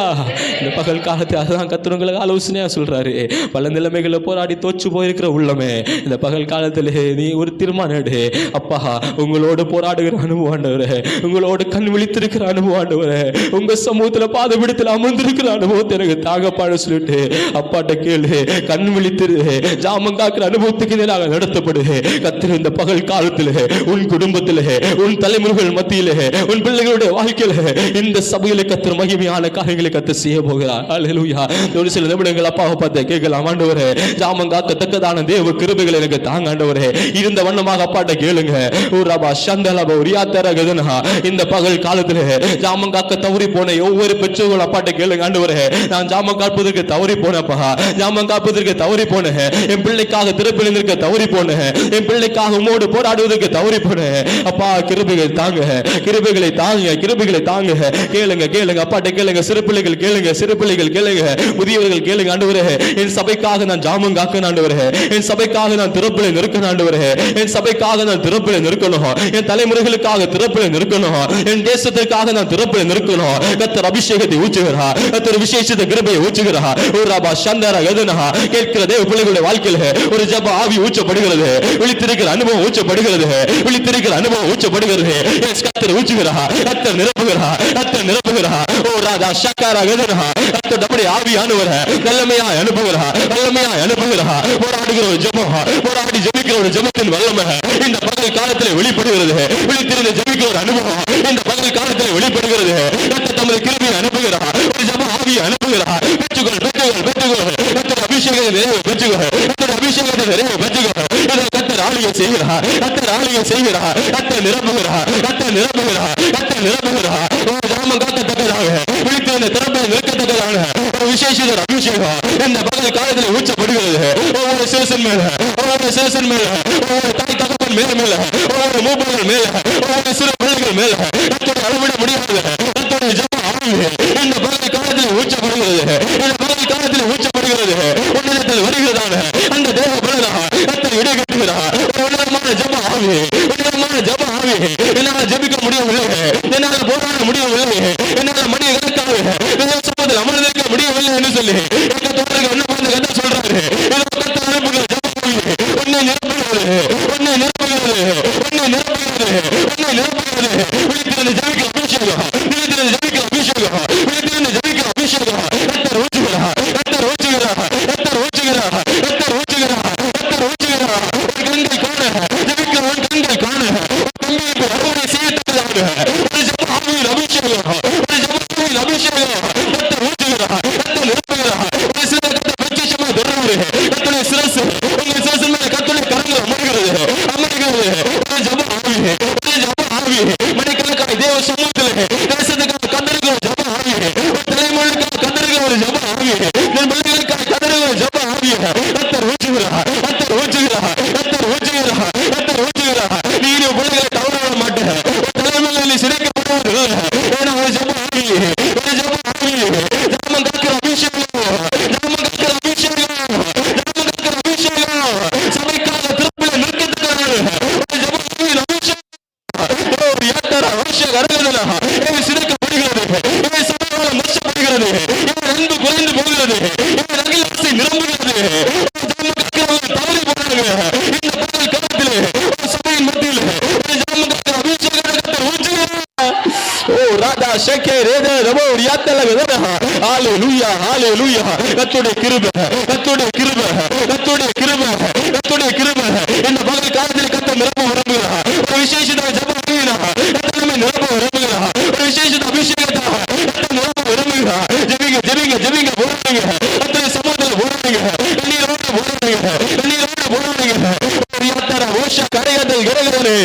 இந்த பகல் காலத்தை அதுதான் கர்த்தர் உங்களுக்கு ஆலோசனையா சொல்றாரு. பல நிலைமைகளை போராடி தோற்று போயிருக்கிற உள்ளமே, இந்த பகல் காலத்தில் நீ ஒரு தீர்மானம் எடு. அப்பா, உங்களோடு போராடுகிற அனுபவம் ஆண்டவரே, உங்களோடு கண் விழித்திருக்கிற அனுபவம் ஆண்டவரே, உங்க சமூகத்தில் பாதபீடத்தில் அமர்ந்திருக்கிற அனுபவத்தை எனக்கு தாகப்பாட சொல்லிட்டு அப்பாட்ட கேளு, கண் விழித்திரு, ஜாமம் காக்கிற அனுபவத்துக்கு எதிராக நடத்தப்படு. கர்த்தர் இந்த பகல் காலத்தில் உன் குடும்பத்தில், உன் தலைமுறைகள் மத்தியிலே, உன் பிள்ளைகளுடைய வாழ்க்கையில, இந்த சபையில கர்த்தர் மகிமையான காரியங்களை கர்த்தர் செய்ய போகிறார். ஹல்லேலூயா. ஒரு சில நிமிடங்கள் அப்பாவை பார்த்து கேட்கலாம், ஆண்டவரே ஜாமம் காக்கத்தக்கதான தேவ கிருபைகளை எனக்கு தாங்க ஆண்டவரே. இருந்த வண்ணமாக அப்பாட்ட கேளுங்க. இந்த பகல் காலத்தில் ஜாமம் காக்க தவறி போன ஒவ்வொரு பெற்றோர்கள் அப்பாட்ட கேளுங்க, ஆண்டவரே நான் ஜாமம் காப்பதற்கு தவறி போனப்பா, ஜாமம் காப்பதற்கு தவறி போனேன், என் பிள்ளைக்காக திறப்பில் நிற்க தவறி போனேன், என் பிள்ளைக்காக உம்மோடு போராடுவதற்கு தவறி போனேன். அப்பா கிருபைகள் தாங்க, கிருபைகளை தாங்க, கிருபைகளை தாங்க. கேளுங்க கேளுங்க அப்பாட்ட கேளுங்க. சிறு பிள்ளைகள் கேளுங்க, சிறு பிள்ளைகள் கேளுங்க, முதியவர்கள் கேளுங்க. ஆண்டவரே என் சபைக்காக நான் ஜாமம் காக்க ஆண்டவரே, என் சபைக்காக நான் திறப்பிலே நிற்கணும் ஆண்டவரே, என் சபைக்காக நான் திறப்பிலே நிற்கணும், என் தலைமுறைகளுக்காக திறப்பிலே நிற்கணும், என் தேசத்திற்காக நான் திறப்பிலே நிற்கணும். கர்த்தர் அபிஷேகத்தை ஊற்றுகிறார், கர்த்தர் விசேஷித்த கிருபையை ஊற்றுகிறார். ஒரு ரபா சந்தரா எதுனா கேட்கிற தேவ பிள்ளைகளுடைய வாழ்க்கையில ஒரு ஜப ஆவி ஊற்றப்படுகிறது, விழித்திருக்கிற அனுபவம் ஊற்றப்படுகிறது, விழித்திருக்கிற அனுபவம் ஊற்றப்படுகிறது. கர்த்தர் ஊற்றுகிறார், கர்த்தர் நிரப்புகிறார், கர்த்தர் நிரப்புகிறார். ஓ ராஜா சக்காரா எதுனா கர்த்தர் நம்முடைய ஆவியானவரை வல்லமையாய் அனுப்புகிறார், வல்லமையாய் அனுப்புகிறார். போராடுகிற ஒரு ஜெபம், போராடி ஜெபிக்கிற ஒரு ஜெபத்தின் வல்லமை இந்த பகல் காலத்தில் வெளிப்படுகிறது. விழித்திருந்த ஜெபிக்கிற ஒரு அனுபவம் இந்த பகல் காலத்தில் வெளிப்படுகிறது. கர்த்தர் தமது கிருபையை அனுப்புகிறார், ஒரு ஜெப ஆவியை அனுப்புகிறார். பெற்றுக்கொள், பெற்றுக்கொள், பெற்றுக்கொள். கர்த்தர் அபிஷேகத்தை நிறைவு பெற்றுக்கொள், கர்த்தர் அபிஷேகத்தை நிறைவு பெற்றுக்கொள். இதை கர்த்தர் ஆளுகை செய்கிறார், கர்த்தர் ஆளுகை செய்கிறார், கர்த்தர் நிரப்புகிறார், கர்த்தர் நிரப்புகிறார், கர்த்தர் நிரப்புகிறார். ஒரு ஜாமம் காக்கத்தக்கதாக, விழித்திருந்த திறப்பை நிற்கத்தக்கதாக ஒரு விசேஷ அபிஷேகம் இந்த பகல் காலத்தில் ஊற்றப்படுகிறது. ஒவ்வொரு சேசன் மேல, ஒவ்வொரு சேசன் மேல, ஒவ்வொரு தாய் தகப்பன் மேல மேல, ஒவ்வொரு மூப்பர்கள் மேல, ஒவ்வொரு சிறு பிள்ளைகள் மேல கர்த்தரை அளவிட முடியாது கர்த்தருடைய ஜெப ஆவி இந்த பகல் காலத்தில் ஊற்றப்படுகிறது. இந்த பகல் காலத்தில் ஊற்றப்படுகிறது. உன்னதத்தில் வருகிறதான அந்த தேவ பிள்ளைதான் கர்த்தர் இடை கட்டுகிறார். ஒரு உன்னதமான ஜெப ஆவி, உன்னதமான ஜெப ஆவி. என்னால் ஜெபிக்க முடியவில்லை, என்னால் போராட முடியவில்லை, என்னால் மணிய கணக்காக சமூகத்தில் அமர்ந்திருக்க முடியவில்லை என்று சொல்லி என்ன கர்த்தர் சொல்றாரு. கர்த்தர் அனுப்புகிற ஜெப ஆவி உன்னை நிரப்புகிறது, உன்னை நிரப்புகிறது, உன்னை நிரப்புகிறது, உன்னை நிரப்புகிறது. விழித்திருந்த ஜெபிக்கிற அபிஷேகம், விழித்திருந்த ஜெபிக்கிற அபிஷேகம், விழித்திருந்த ஜெபிக்கிற அபிஷேகம். கர்த்தர் ஊற்றுகிறார், கர்த்தர் ஊற்றுகிறார், கர்த்தர் ஊற்றுகிறார், கர்த்தர் ஊற்றுகிறார். ஷக்கே ரேதே ரபோ ரியாத்தல கதனா. ஹalleluya ஹalleluya. கர்த்தருடைய கிருபை கர்த்தருடைய கிருபை கர்த்தருடைய கிருபை கர்த்தருடைய கிருபை. இந்த பகல் காலத்தில் கர்த்தர் நிரப்ப விரும்புகிறார். ஒரு விசேஷித்த ஜெபம் பண்ணுகிறார். கர்த்தர் நம்மை நிரப்ப விரும்புகிறார். ஒரு விசேஷித்த அபிஷேகத்தை கர்த்தர் நிரப்ப விரும்புகிறார். ஜெபிங்க ஜெபிங்க ஜெபிங்க போராடுங்க. கர்த்தருடைய சமூகத்தில் போராடுங்க. கண்ணீரோடு போராடுங்க. கண்ணீரோடு போராடுங்க. ரியாத்தர ஓஷா கரையதல் கரகரே.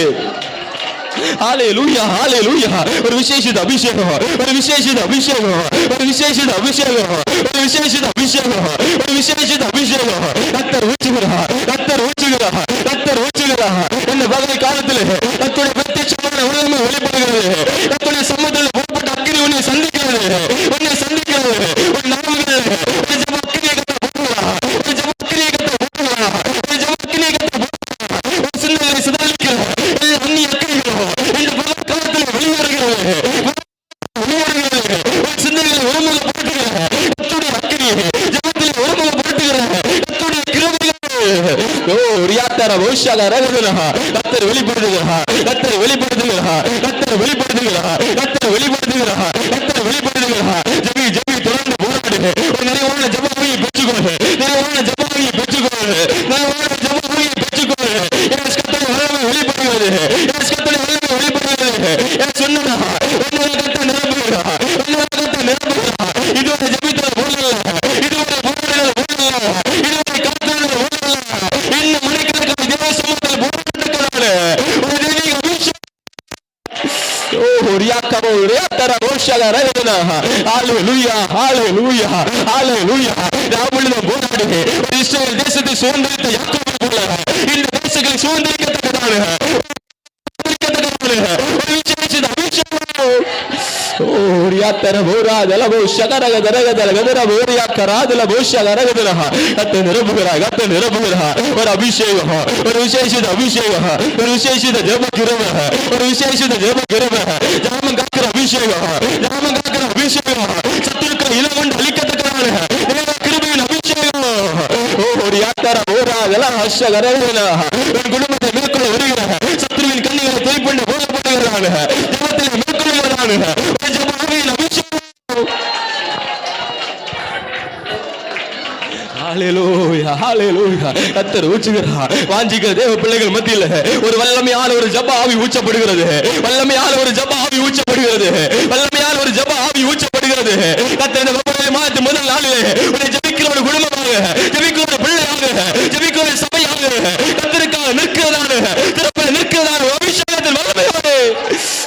ஹalleluya ஹalleluya. ஒரு விசேஷித்த அபிஷேகம் ஒரு விசேஷித்த அபிஷேகம் ஒரு விசேஷித்த அபிஷேகம் ஒரு விசேஷித்த அபிஷேகம் ஒரு விசேஷித்த அபிஷேகம். கர்த்தர் ஊற்றுகிறார் கர்த்தர் ஊற்றுகிறார் கர்த்தர் ஊற்றுகிறார். இந்த பகல் காலத்தில் கர்த்தருடைய பிரத்யட்சமான உலகமே வெளிப்படுகிறது. கர்த்தருடைய சமூகத்தில் புறப்பட்ட அக்கினி உன்னை சந்திக்கிறது உன்னை சந்திக்கிறது. ஒரு நாமங்கள் ஒரு ஜெப அக்கினியை கர்த்தர் போடுகிறார். ஒரு ஜெப அக்கினியை கர்த்தர் போடுகிறார். ஒரு ஜெப அக்கினியை கர்த்தர் போடுகிறார். ஒரு சிந்தனை சிதறடிக்கிறார். அந்நிய அக்கினிகளோ இந்த பகல் காலத்தில் வெளிவருகிறது வெளிவருகிறது. ஒரு சிந்தனைகளை ஒருமுகப்படுத்துகிறார். கர்த்தருடைய அக்கினி ஜெபத்தில் ஒருமுகப்படுத்துகிறார். கர்த்தருடைய கிருபைகள் ஓ ரியாத்தர ஓஷாக ரகதனா. கர்த்தர் வெளிப்படுத்துகிறார் கர்த்தர் வெளிப்படுத்துகிறார் கர்த்தர் வெளிப்படுத்துகிறார் கர்த்தர் வெளிப்படுத்துகிறார் கர்த்தர் வெளிப்படுத்துகிறார். ஜெபி ஜெபி தொடர்ந்து போராடு. ஒரு நிறைவான ஜெபத்தை பெற்றுக்கொள். நிறைவான ஜெபத்தை பெற்றுக்கொள். நிறைவான ஜெபத்தை பெற்றுக்கொள். கர்த்தருடைய வல்லமை வெளிப்படுகிறது. கர்த்தருடைய வல்லமை வெளிப்படுகிறது. சொன்னா உன்னை கர்த்தர் நிரப்புகிறார். உன்னை கர்த்தர் நிரப்புகிறார். இதுவரை ஜெபித்தது போலல்ல. இதுவரை போராடினது போலல்ல. இதுவரை காத்தது போலல்ல. இன்னும் மணிக்கணக்கான தேவ சமூகத்தில் போராட்டக்கிறாரு. ஒரு தெய்வீக அபிஷேகம். ஓ ரியாக்கபோ ரியாத்தர ஓஷாக ரகதனா. ஹalleluya ஹalleluya ஹalleluya. ராபுலிடம் போராடி இஸ்ரவேல் தேசத்தை சுதந்திரித்த யாக்கோபை போல இந்த தேசங்களை சுதந்திரிக்கத்தக்கதான ஒரு விசேஷித்த அபிஷேகம். ஓ ரியாத்தர போராதல போஷகரக தரகதல கதர போரியா கராதல போஷகரகதல. கர்த்தர் நிரப்புகிறார் கர்த்தர் நிரப்புகிறார். ஒரு அபிஷேகம் ஒரு விசேஷித்த அபிஷேகம் ஒரு விசேஷித்த ஜெப கிருபை ஒரு விசேஷித்த ஜெப கிருபை. ஜாமம் காக்கிற அபிஷேகம் ஜாமம் காக்கிற அபிஷேகம். சத்துருக்களை இளவண்டு அழிக்கத்தக்கதான தேவ கிருபையின் அபிஷேகம். ஓ ரியாத்தர போராதல ஹஷகரகதல. உன் குடும்பத்தை மேற்கொள்ள வருகிறார். சத்துருவின் கண்ணிகளை தொய்ப்பண்டு போடப்படுகிறார். ஜெபத்தில் மேற்கொள்கிறார். ஹalleluya ஹalleluya. கர்த்தர் ஊற்றுகிறார். வாஞ்சிக்கிற தேவ பிள்ளைகள் மத்தியில் ஒரு வல்லமையான ஒரு ஜெப ஆவி ஊற்றப்படுகிறது. வல்லமையான ஒரு ஜெப ஆவி ஊற்றப்படுகிறது. வல்லமையான ஒரு ஜெப ஆவி ஊற்றப்படுகிறது. கர்த்தர் இந்த வெப்பநிலை மாதத்து முதல் நாளிலே உன்னை ஜெபிக்கிற ஒரு குடும்பமாக ஜெபிக்கிற ஒரு பிள்ளையாக ஜெபிக்கிற ஒரு சபையாக கர்த்தருக்காக நிற்கிறதான திறப்பில் நிற்கிறதான அபிஷேகத்தில் வல்லமையோடு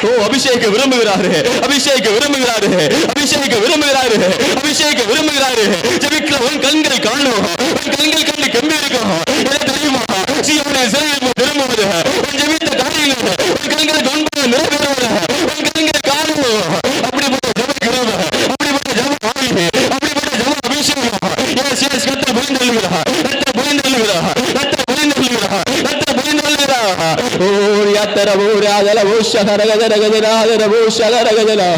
ஓ அபிஷேக விரும்புகிறாரு அபிஷேக விரும்புகிறாரு அபிஷேக விரும்புகிறாரு அபிஷேக விரும்புகிறாரு. ஜெபிக்கிற உன் கண்களை காணும். உன் கண்கள் கண்டு கம்பீரிக்கும். என்ன தெரியுமா? சீயோனை சிறையில் திரும்புவது உன் ஜெபித்த காரியங்கள் உன் கண்களை கொண்டு நிறைவேறுவது உன் கண்களை காணும். அப்படிப்பட்ட ஜெப கிருபை அப்படிப்பட்ட ஜெப ஆவி அப்படிப்பட்ட ஜெப அபிஷேகம். எஸ் எஸ் கர்த்தர் புரிந்துள்ளார் கர்த்தர் புரிந்துள்ளார் கர்த்தர் புரிந்துள்ளார் கர்த்தர் புரிந்துள்ளார். ஓ ரியாத்தர போராதல ஓஷகரகதரகதராதர ஓஷகரகதரா.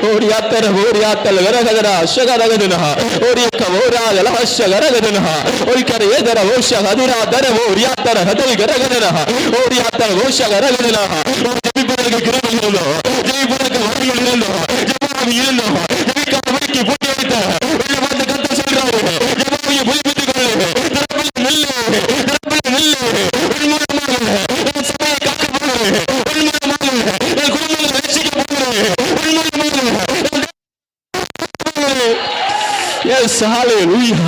ஓ ரியாத்தர போரியாத்தல கரகதரா ஷகரகதனா. ஓ ரியக்க போராதல ஹஷகரகதனா. ஓ கரேதர ஓஷகதுரா தரவோ ரியாத்தர ஹதல் கரகதனா. ஓ ரியாத்தர ஓஷகரகதனா. ஜெபிப்பதற்கு கிருபை இருந்தோ ஜெபிப்பதற்கு வரங்கள் இருந்தோ ஜெபமாவி இருந்தோ ஜெபிக்காதவருக்கு போட்டி வைத்த உள்ள பார்த்து கர்த்தர் சொல்றாரு ஜெபமாவியை புதுப்பித்துக் கொள்ளு. திறப்பில் நில்லு திறப்பில் நில்லு. உன் மூலமாக என் சபையை காக்க போகிறேன். உன் மூலமாக என் குடும்பங்களை ரட்சிக்க போகிறேன். உன் மூலமாக yes hallelujah.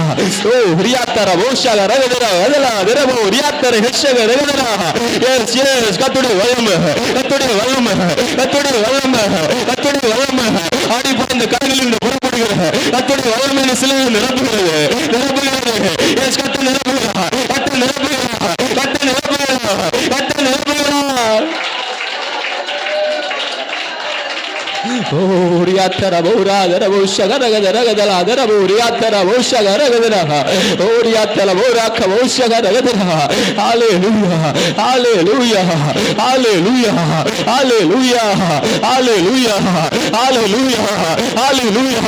ஓ ரியாத்தர ஓஷாக ரகதரா அதலா தரவோ ரியாத்தர ஹஷக ரகதரா. yes yes கர்த்தருடைய வல்லமை கர்த்தருடைய வல்லமை கர்த்தருடைய வல்லமை கர்த்தருடைய வல்லமை. ஆடி போன கண்களில் புறப்படுகிற கர்த்தருடைய வல்லமை சிலையில் நிரப்புகிறது நிரப்புகிறது. yes கர்த்தர் நிரப்புகிறார் கர்த்தர் நிரப்புகிறார் கர்த்தர் நிரப்புகிறார் கர்த்தர் நிரப்புகிறார். ஓ ரியாத்தர போராதர ஓஷகரகதரகதலா தரவோ ரியாத்தர ஓஷகரகதரா. ஓ ரியாத்தர போராக்க ஓஷகரகதரா. ஹalleluya ஹalleluya ஹalleluya ஹalleluya ஹalleluya ஹalleluya ஹalleluya.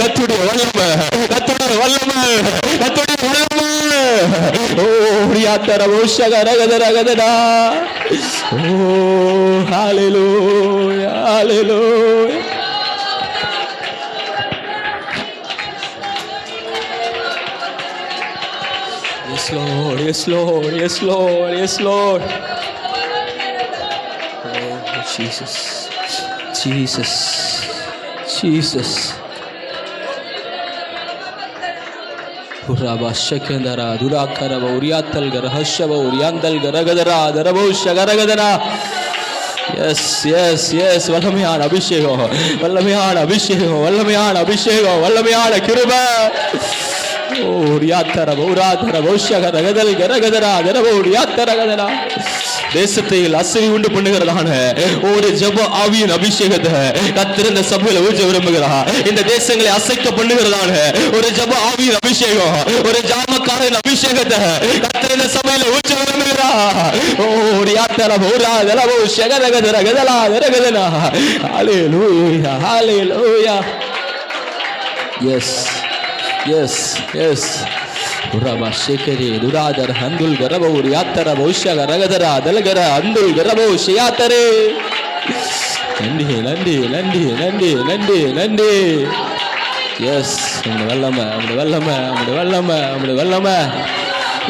கர்த்தருடைய வல்லமை கர்த்தருடைய வல்லமை கர்த்தருடைய வல்லமை. ஓ ரியாத்தர ஓஷகரகதரகதரா. ஓ ஹalleluya ஹalleluya Lord, yes Lord, yes Lord, yes Lord. Oh Jesus, Jesus, Jesus. Uraba shakendara durakarava uriyatal garahashava uriyandal garagadara darabo shagaragadara. Yes, yes, yes. வல்லமையான அபிஷேகம், வல்லமையான அபிஷேகம், வல்லமையான அபிஷேகம், வல்லமையான கிருபை. ஓ ரியாத்தர பௌராதர பௌஷக ரகதல் கரகதரா தரபோ ரியாத்தர கதரா. தேசத்தில் அசைவு உண்டு பண்ணுகிறதான ஒரு ஜெப ஆவியின் அபிஷேகத்தை கர்த்தர் இந்த சபையில ஊற்ற விரும்புகிறார். இந்த தேசங்களை அசைக்க பண்ணுகிறதான ஒரு ஜெப ஆவியின் அபிஷேகம், ஒரு ஜாமக்காரன் அபிஷேகத்தை கர்த்தர் இந்த சபையில ஊற்ற விரும்புகிறார். ஓ ரியாத்தர பௌராதர பௌஷக ரகதர கதலா தரகதனா. ஹalleluya, ஹalleluya. Yes, yes, yes. Uraba shekeri duradar handul garabo uriyatara baushya garagadara dalgara handul garabo shiyatare. Nandi, nandi, nandi, nandi, nandi, nandi. Yes, ammude vallama, ammude vallama, ammude vallama, ammude vallama.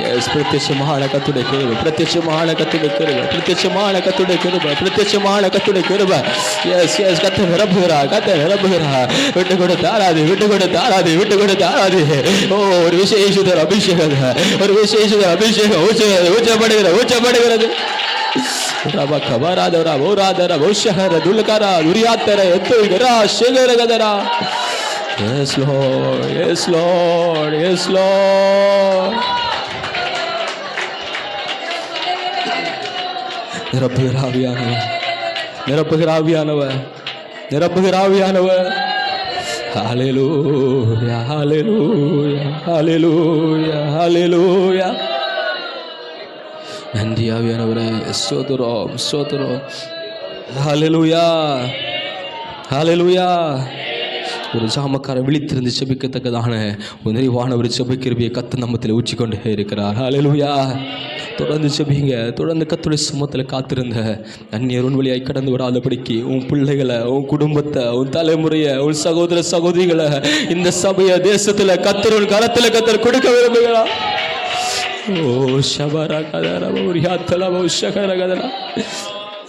Yes, பிரத்யட்சமான கர்த்தருடைய கிருபை, பிரத்யட்சமான கர்த்தருடைய கிருபை, பிரத்யட்சமான கர்த்தருடைய கிருபை, பிரத்யட்சமான கர்த்தருடைய கிருபை. எஸ் எஸ் கர்த்தர் நிரப்புகிறார், கர்த்தர் நிரப்புகிறார். விட்டு கொடுத்து ஆராது, விட்டு கொடுத்து ஆராது, விட்டு கொடுத்து ஆராது. ஓ ஒரு விசேஷ அபிஷேகம், ஒரு விசேஷ அபிஷேகம் ஊற்றப்படுகிறது, ஊற்றப்படுகிறது. ரப கபராதரா ஓராதரா ஓஷஹர துல்கரா துரியாத்தர எத்துகரா ஷேகரகதரா. Yes Lord, yes Lord, yes Lord. நிரப்புகிற ஆவியானவர், நிரப்புகிற ஆவியானவர், நிரப்புகிற ஆவியானவர். ஹalleluya, ஹalleluya, ஹalleluya, ஹalleluya. நன்றி ஆவியானவரே, ஸ்தோத்திரம், ஸ்தோத்திரம். ஹalleluya, ஹalleluya. ஒரு ஜாமக்காரன் விழித்திருந்து செபிக்கத்தக்கதான ஒரு நிறைவான ஒரு செபிக்கிருபியை கர்த்தர் நாமத்தில் ஊற்றிக்கொண்டே இருக்கிறார். ஹalleluya. தொடர்ந்து செபிங்க, தொடர்ந்து கர்த்தருடைய சமூகத்தில் காத்திருந்த அந்நியர் உன் வழியாய் கடந்து வராதபடிக்கு உன் பிள்ளைகளை, உன் குடும்பத்தை, உன் தலைமுறையை, உன் சகோதர சகோதரிகளை இந்த சபைய தேசத்தில் கர்த்தர் உன் கரத்தில் கர்த்தர் கொடுக்க விரும்புகிறார். ஓ ஷபரா கதரா ஓரியாத்தலா ஓஷகரா கதரா.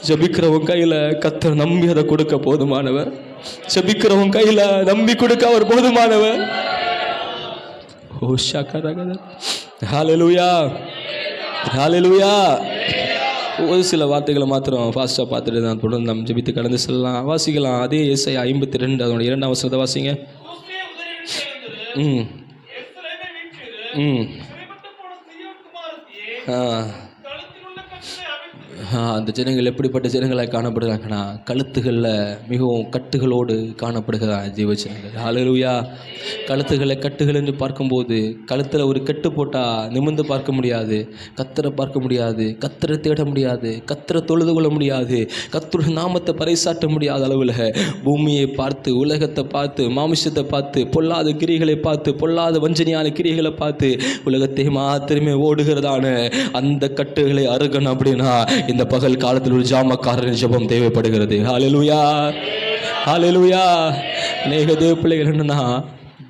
ஜபிக்கிறவன் கையில கர்த்தர் நம்பி அதை கொடுக்க போதுமானவர். ஜபிக்கிறவன் கையில நம்பி கொடுக்க அவர் போதுமானவர். ஓ ஷகரா கதரா. ஹalleluya, ஹalleluya. ஒரு சில வார்த்தைகளை மாத்திரம் ஃபாஸ்ட்டாக பார்த்துட்டு தான் தொடர்ந்து நம்ம ஜெபித்து கடந்து செல்லலாம். வாசிக்கலாம். அதே ஏசாயா 52 அதோட 2ஆம் வசனத்தை வாசிங்க. அந்த ஜனங்கள் எப்படிப்பட்ட ஜனங்களாக காணப்படுகிறாங்கன்னா கழுத்துகளில் மிகவும் கட்டுகளோடு காணப்படுகிறான் ஜீவ ஜனங்கள். ஹalleluya. கழுத்துகளை கட்டுகள் என்று பார்க்கும்போது கழுத்தில் ஒரு கட்டு போட்டால் நிமிர்ந்து பார்க்க முடியாது, கர்த்தரை பார்க்க முடியாது, கர்த்தரை தேட முடியாது, கர்த்தரை தொழுது கொள்ள முடியாது, கர்த்தருடைய நாமத்தை பறைசாட்ட முடியாத அளவில் பூமியை பார்த்து, உலகத்தை பார்த்து, மாமிசத்தை பார்த்து, பொல்லாத கிரிகளை பார்த்து, பொல்லாத வஞ்சனையான கிரிகளை பார்த்து உலகத்தை மாத்திரமே ஓடுகிறதான அந்த கட்டுகளை அறுக்கணும் அப்படின்னா இந்த பகல் காலத்தில் ஒரு ஜாமக்காரன் ஜெபம் தேவைப்படுகிறது. ஹalleluya, ஹalleluya. அநேக தேவ பிள்ளைகள் என்னன்னா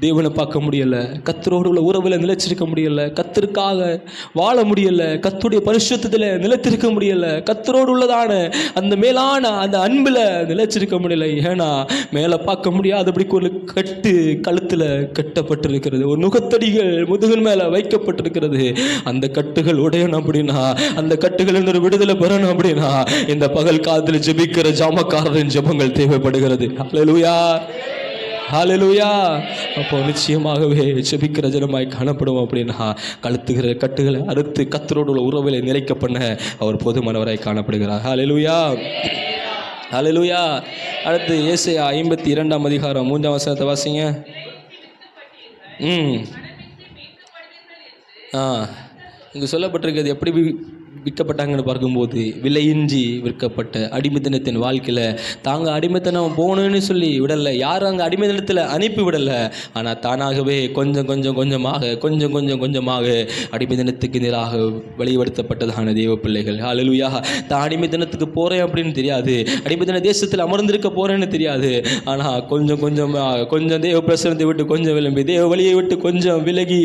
தேவனை பார்க்க முடியல, கர்த்தரோடு உள்ள உறவில் நிலைச்சிருக்க முடியல, கர்த்தருக்காக வாழ முடியல, கர்த்தருடைய பரிசுத்தத்தில் நிலைத்திருக்க முடியல, கர்த்தரோடு உள்ளதான அந்த மேலான அந்த அன்பில் நிலைச்சிருக்க முடியல. ஏன்னா மேலே பார்க்க முடியாதபடி ஒரு கட்டு கழுத்தில் கட்டப்பட்டிருக்கிறது, ஒரு நுகத்தடிகள் முதுகின் மேலே வைக்கப்பட்டிருக்கிறது. அந்த கட்டுகள் உடையணும் அப்படின்னா, அந்த கட்டுகள் ஒரு விடுதலை பெறணும் அப்படின்னா இந்த பகல் காலத்தில் ஜெபிக்கிற ஜாமக்காரரின் ஜெபங்கள் தேவைப்படுகிறது. ஹalleluya, ஹalleluya. அப்போ நிச்சயமாகவே ஜெபிக்கிற ஜனமாய் காணப்படுவோம் அப்படின்னா கழுத்துகிற கட்டுகளை அறுத்து கர்த்தரோடு உள்ள உறவிலை நிலைக்க பண்ண அவர் போதுமானவராய் காணப்படுகிறார். ஹalleluya, ஹalleluya. அடுத்து ஏசாயா 52ஆம் அதிகாரம் 3ஆம் வசனத்தை வாசிங்க. இங்கே சொல்லப்பட்டிருக்கிறது எப்படி விற்கப்பட்டாங்கன்னு பார்க்கும்போது விலையின்றி விற்கப்பட்ட அடிமைத்தனத்தின் வாழ்க்கையில் தாங்க அடிமைத்தனம் போகணுன்னு சொல்லி விடலை, யாரும் அங்கே அடிமைத்தனத்தில் அனுப்பி விடலை. ஆனால் தானாகவே கொஞ்சம் கொஞ்சமாக அடிமைத்தனத்துக்கு நேராக வெளிப்படுத்தப்பட்டதான தேவ பிள்ளைகள். ஹல்லேலூயா. தான் அடிமைத்தனத்துக்கு போகிறேன் அப்படின்னு தெரியாது, அடிமைத்தன தேசத்தில் அமர்ந்திருக்க போகிறேன்னு தெரியாது. ஆனால் கொஞ்சம் தேவ பிரசனத்தை விட்டு கொஞ்சம் விளம்பி, தேவ வழியை விட்டு கொஞ்சம் விலகி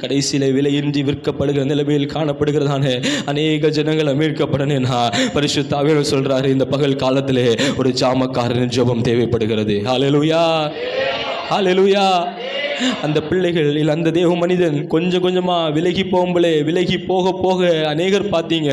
கடைசியில் விலையின்றி விற்கப்படுகிற நிலைமையில் காணப்படுகிறதான அநேக ஜனங்களை மீட்கப்படனேனா பரிசுத்த ஆவியானவர் சொல்றாரு, இந்த பகல் காலத்திலே ஒரு ஜாமக்காரன் ஜெபம் தேவைப்படுகிறது. ஹல்லேலூயா, ஹல்லேலூயா. அந்த பிள்ளைகள் இல்லை அந்த தேவ மனிதன் கொஞ்சமாக விலகி போக அநேகர் பார்த்தீங்க.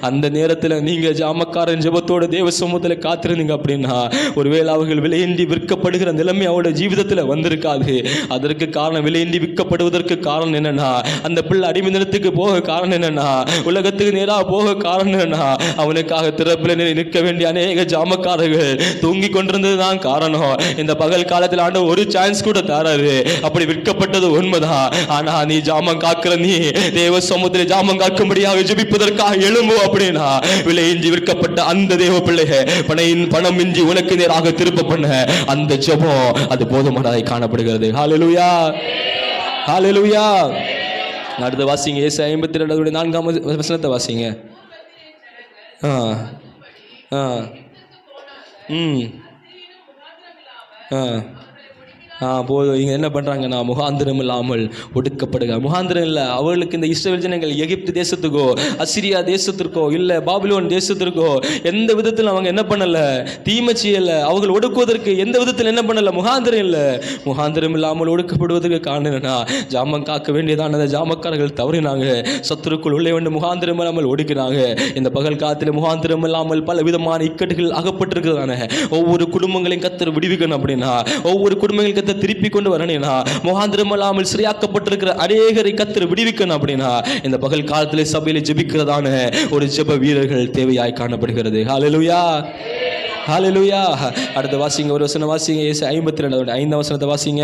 அந்த நேரத்தில் நீங்கள் ஜாமக்காரன் ஜெபத்தோட தேவ சமூகத்தில் காத்திருந்தீங்க அப்படின்னா ஒருவேளை அவர்கள் விலையின்றி விற்கப்படுகிற நிலைமை அவருடைய ஜீவிதத்தில் வந்திருக்காது. அதற்கு காரணம், விலையின்றி விற்கப்படுவதற்கு காரணம் என்னன்னா, அந்த பிள்ளை அடிமைத்தனத்துக்கு போக காரணம் என்னன்னா, உலகத்துக்கு நேராக போக காரணம் என்னன்னா, அவனுக்காக திறப்பில் நிற்க வேண்டிய அநேக ஜாமக்காரர்கள் தூங்கி கொண்டிருந்தது தான் காரணம். இந்த பகல் காலத்தில் ஆண்டு ஒரு சான்ஸ் கூட தராரு. அப்படி விற்கப்பட்டது உண்மைதான். ஆனா நீ ஜாமம் காக்கிற, நீ தேவ சமூகத்திலே ஜாமம் காக்கும்படியாக ஜெபிப்பதற்காக எழும்பு அப்படின்னா விலையின்றி விற்கப்பட்ட அந்த தேவ பிள்ளைய பணம் இன்றி உனக்கு நேராக திருப்ப பண்ண அந்த ஜெபம் அது போதுமானதாய் காணப்படுகிறது. ஹல்லேலூயா, ஹல்லேலூயா. அடுத்த வாசிங்க, ஏசாயா 52:4 வசனத்தை வாசிங்க. போதும். இங்கே என்ன பண்ணுறாங்கன்னா, முகாந்திரம் இல்லாமல் ஒடுக்கப்படுகிறார். முகாந்திரம் இல்லை அவர்களுக்கு. இந்த இஸ்ரவேல் ஜனங்கள் எகிப்து தேசத்துக்கோ அசிரியா தேசத்திற்கோ இல்லை பாபிலோன் தேசத்திற்கோ எந்த விதத்தில் அவங்க என்ன பண்ணலை, தீமை செய்யலை. அவர்கள் ஒடுக்குவதற்கு எந்த விதத்தில் என்ன பண்ணலை, முகாந்திரம் இல்லை. முகாந்திரம் இல்லாமல் ஒடுக்கப்படுவதற்கு காரணம் என்னன்னா, ஜாமம் காக்க வேண்டியதான ஜாமக்காரர்கள் தவறினாங்க, சத்துருக்குள் உள்ளே வந்து முகாந்திரம் இல்லாமல் ஒடுக்கினாங்க. இந்த பகல் காலத்தில் முகாந்திரம் இல்லாமல் பல விதமான இக்கட்டுகள் அகப்பட்டிருக்கிறதான ஒவ்வொரு குடும்பங்களையும் கத்தர் விடுவிக்கணும் அப்படின்னா, ஒவ்வொரு குடும்பங்கள் திருப்பி கொண்டு வரணும்னா, முகாந்திரம் இல்லாமல் சிறையாக்கப்பட்டிருக்கிற அநேகரை கத்தர் விடுவிக்கணும் அப்படின்னா இந்த பகல் காலத்திலே சபையில ஜெபிக்கிறதான ஒரு ஜெப வீரர்கள் தேவையாய் காணப்படுகிறது. ஹல்லேலூயா, ஹல்லேலூயா. அடுத்த வாசிங்க, ஒரு வசனம் வாசிங்க. ஏசாயா 52:5 வசனத்தை வாசிங்க.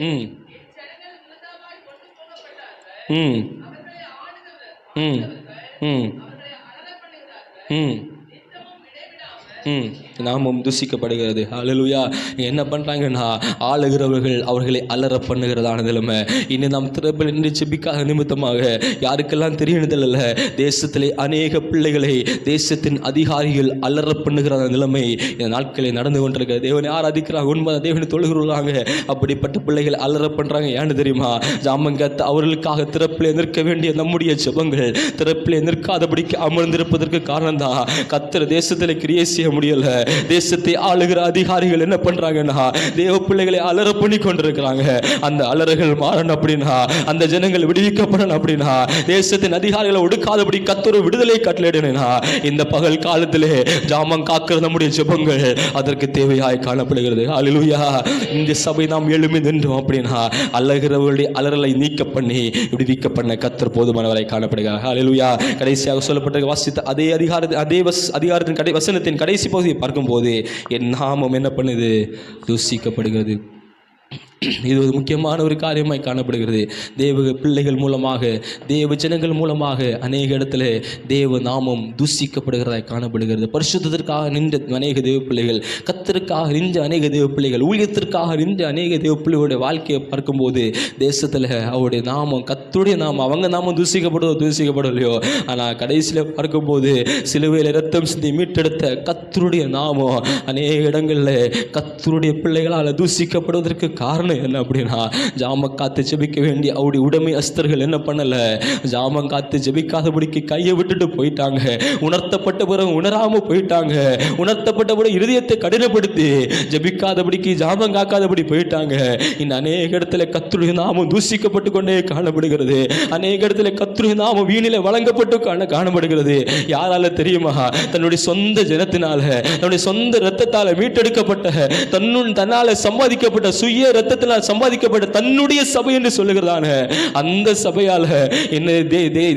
ம் ம் ம் ம் ம் நாமும் தூசிக்கப்படுகிறது. ஹல்லேலூயா. என்ன பண்ணுறாங்கன்னா, ஆளுகிறவர்கள் அவர்களை அலற பண்ணுகிறதான நிலைமை. இனி நாம் திறப்பில் நின்று ஜெபிக்காத நிமித்தமாக யாருக்கெல்லாம் தெரியணுதில்ல, தேசத்திலே அநேக பிள்ளைகளை தேசத்தின் அதிகாரிகள் அலற பண்ணுகிற நிலைமை இந்த நாட்களில் நடந்து கொண்டிருக்கிறது. தேவனை ஆராதிக்கிறாங்க, உண்மை தேவனை தொழுகிறாங்க, அப்படிப்பட்ட பிள்ளைகள் அலற பண்ணுறாங்க. ஏன்னு தெரியுமா, ஜாமங்கத்தை அவர்களுக்காக திறப்பிலே நிற்க வேண்டிய நம்முடைய ஜெபங்கள் திறப்பிலே நிற்காதபடிக்கு அமர்ந்திருப்பதற்கு காரணம் தான் கர்த்தர் தேசத்தில் கிரியை செய்ய முடியல. தேசத்தை ஆளுகிற அதிகாரிகள் என்ன பண்றாங்கன்னா, தேவ பிள்ளைகளை அலற பண்ணி கொண்டிருக்கிறாங்க. அந்த அலறுகள் மாறணும் அப்படின்னா, அந்த ஜனங்கள் விடுவிக்கப்படணும் அப்படின்னா, தேசத்தின் அதிகாரிகளை ஒடுக்காதபடி கர்த்தர் விடுதலை கட்டளையிடனா இந்த பகல் காலத்திலே ஜாமம் காக்கிற நம்முடைய ஜெபங்கள் அதற்கு தேவையாய் காணப்படுகிறது. ஹல்லேலூயா. இந்த சபை நாம் எழும்பி நின்றோம் அப்படின்னா அலறுகிறவர்களுடைய அலறலை நீக்க பண்ணி விடுவிக்க பண்ண கர்த்தர் போதுமானவரை காணப்படுகிறார். ஹல்லேலூயா. கடைசியாக சொல்லப்பட்ட வாசித்த அதே அதிகாரத்தின் வசனத்தின் கடைசி பகுதியை பார்க்கும்போது என் நாமம் என்ன பண்ணுது, தூசிக்கப்படுகிறது. இது ஒரு முக்கியமான ஒரு காரியமாய் காணப்படுகிறது. தேவ பிள்ளைகள் மூலமாக, தேவ ஜனங்கள் மூலமாக அநேக இடத்துல தேவ நாமம் தூசிக்கப்படுகிறதாய் காணப்படுகிறது. பரிசுத்தத்திற்காக நின்ற அநேக தேவ பிள்ளைகள், கர்த்தருக்காக நின்ற அநேக தேவ பிள்ளைகள், ஊழியத்திற்காக நின்ற அநேக தேவ பிள்ளைகளுடைய வாழ்க்கையை பார்க்கும்போது தேசத்தில் அவருடைய நாமம், கர்த்தருடைய நாமம், அவங்க நாமம் தூசிக்கப்படலையோ, ஆனால் கடைசியில் பார்க்கும்போது சிலுவையில் இரத்தம் சிந்தி மீட்டெடுத்த கர்த்தருடைய நாமம் அநேக இடங்களில் கர்த்தருடைய பிள்ளைகளால் தூசிக்கப்படுவதற்கு காரணம் என்ன அப்படின்னா, ஜாமம் காத்து ஜெபிக்க வேண்டிய அவருடைய உடைமை அஸ்தர்கள் என்ன பண்ணல, ஜாமம் காத்து ஜெபிக்காதபடிக்கு கையை விட்டுட்டு போயிட்டாங்க. உணர்த்தப்பட்ட பிறகு உணராம போயிட்டாங்க. உணர்த்தப்பட்ட பிறகு இருதயத்தை கடினப்படுத்தி ஜெபிக்காதபடிக்கு ஜாமம் காக்காதபடி போயிட்டாங்க. இன்னும் அநேக இடத்துல கர்த்தருடைய நாமம் தூசிக்கப்பட்டு கொண்டே காணப்படுகிறது. அநேக இடத்துல கர்த்தருடைய நாமம் வீணில வழங்கப்பட்டு காணப்படுகிறது. யாரால தெரியுமா, தன்னுடைய சொந்த ஜனத்தினால, தன்னுடைய சொந்த இரத்தத்தால மீட்டெடுக்கப்பட்ட, தன்னால சம்பாதிக்கப்பட்ட சுய இரத்த இடத்துல சம்பாதிக்கப்பட்ட தன்னுடைய சபை என்று சொல்லுகிறதான அந்த சபையால என்ன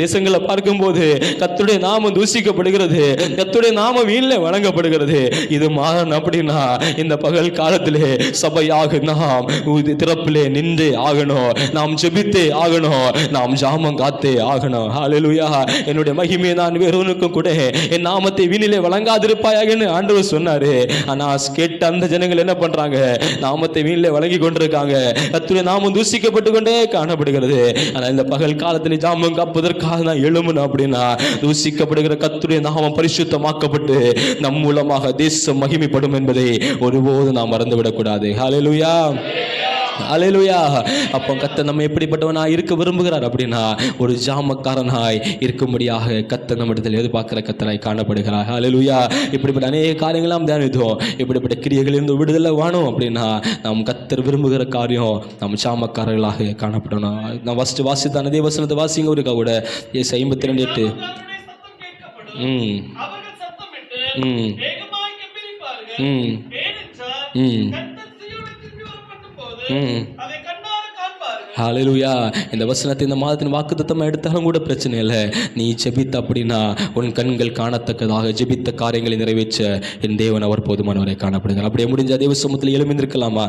தேசங்களை பார்க்கும்போது கர்த்தருடைய நாமம் தூஷிக்கப்படுகிறது, கர்த்தருடைய நாமம் வீணிலே வழங்கப்படுகிறது. இது மாறணும் அப்படின்னா இந்த பகல் காலத்திலே சபையாக நாம் திறப்பிலே நின்றே ஆகணும், நாம் ஜெபித்தே ஆகணும், நாம் ஜாமம் காத்தே ஆகணும். ஹல்லேலூயா. என்னுடைய மகிமையை நான் வேறொருவனுக்கும் கூட என் நாமத்தை வீணிலே வழங்காதிருப்பாயாகன்னு ஆண்டவர் சொன்னாரு. ஆனா கேட்ட அந்த ஜனங்கள் என்ன பண்றாங்க? நாமத்தை வீணிலே வழங்கி கொண்டிருக்காங்க. கர்த்தருடைய நாமம் தூஷிக்கப்பட்டு கொண்டே காணப்படுகிறது. ஆனா இந்த பகல் காலத்தில் ஜாமம் காப்பதற்காக நான் எழும்பணும் அப்படின்னா தூஷிக்கப்படுகிற கர்த்தருடைய நாமம் பரிசுத்தமாக்கப்பட்டு நம் மூலமாக தேசம் மகிமைப்படும் என்பதை ஒருபோதும் நாம் மறந்துவிடக் கூடாது. ஹல்லேலூயா, ஹல்லேலூயா. அப்போ கர்த்தர் நம்ம எப்படிப்பட்டவனா இருக்க விரும்புகிறார் அப்படின்னா ஒரு ஜாமக்காரனாய் இருக்கும்படியாக கர்த்தர் நம்மிடத்தில் எதிர்பார்க்கிற கர்த்தராய் காணப்படுகிறார். ஹல்லேலூயா. இப்படிப்பட்ட அநேக காரியங்கள் நாம் தியானித்தோம். இப்படிப்பட்ட கிரியைகளிலிருந்து விடுதலை வேணும் அப்படின்னா நாம் கர்த்தர் விரும்புகிற காரியம் நாம் ஜாமக்காரர்களாக காணப்படணும். நான் ஃபர்ஸ்ட் வாசித்தான அதே வசனத்தை வாசிங்க ஒருக்கா கூட. ஏசாயா 52:8. ஹல்லேலூயா. இந்த வசனத்தை இந்த மாதத்தின் வாக்குத்தத்தமா எடுத்தாலும் கூட பிரச்சனை இல்லை. நீ ஜெபித்த அப்படின்னா உன் கண்கள் காணத்தக்கதாக ஜெபித்த காரியங்களை நிறைவேற்ற என் தேவன் அவர் போதுமானவரை காணப்படுகிறார். அப்படியே முடிஞ்ச தேவ சமூகத்தில் எழுந்திருக்கலாமா?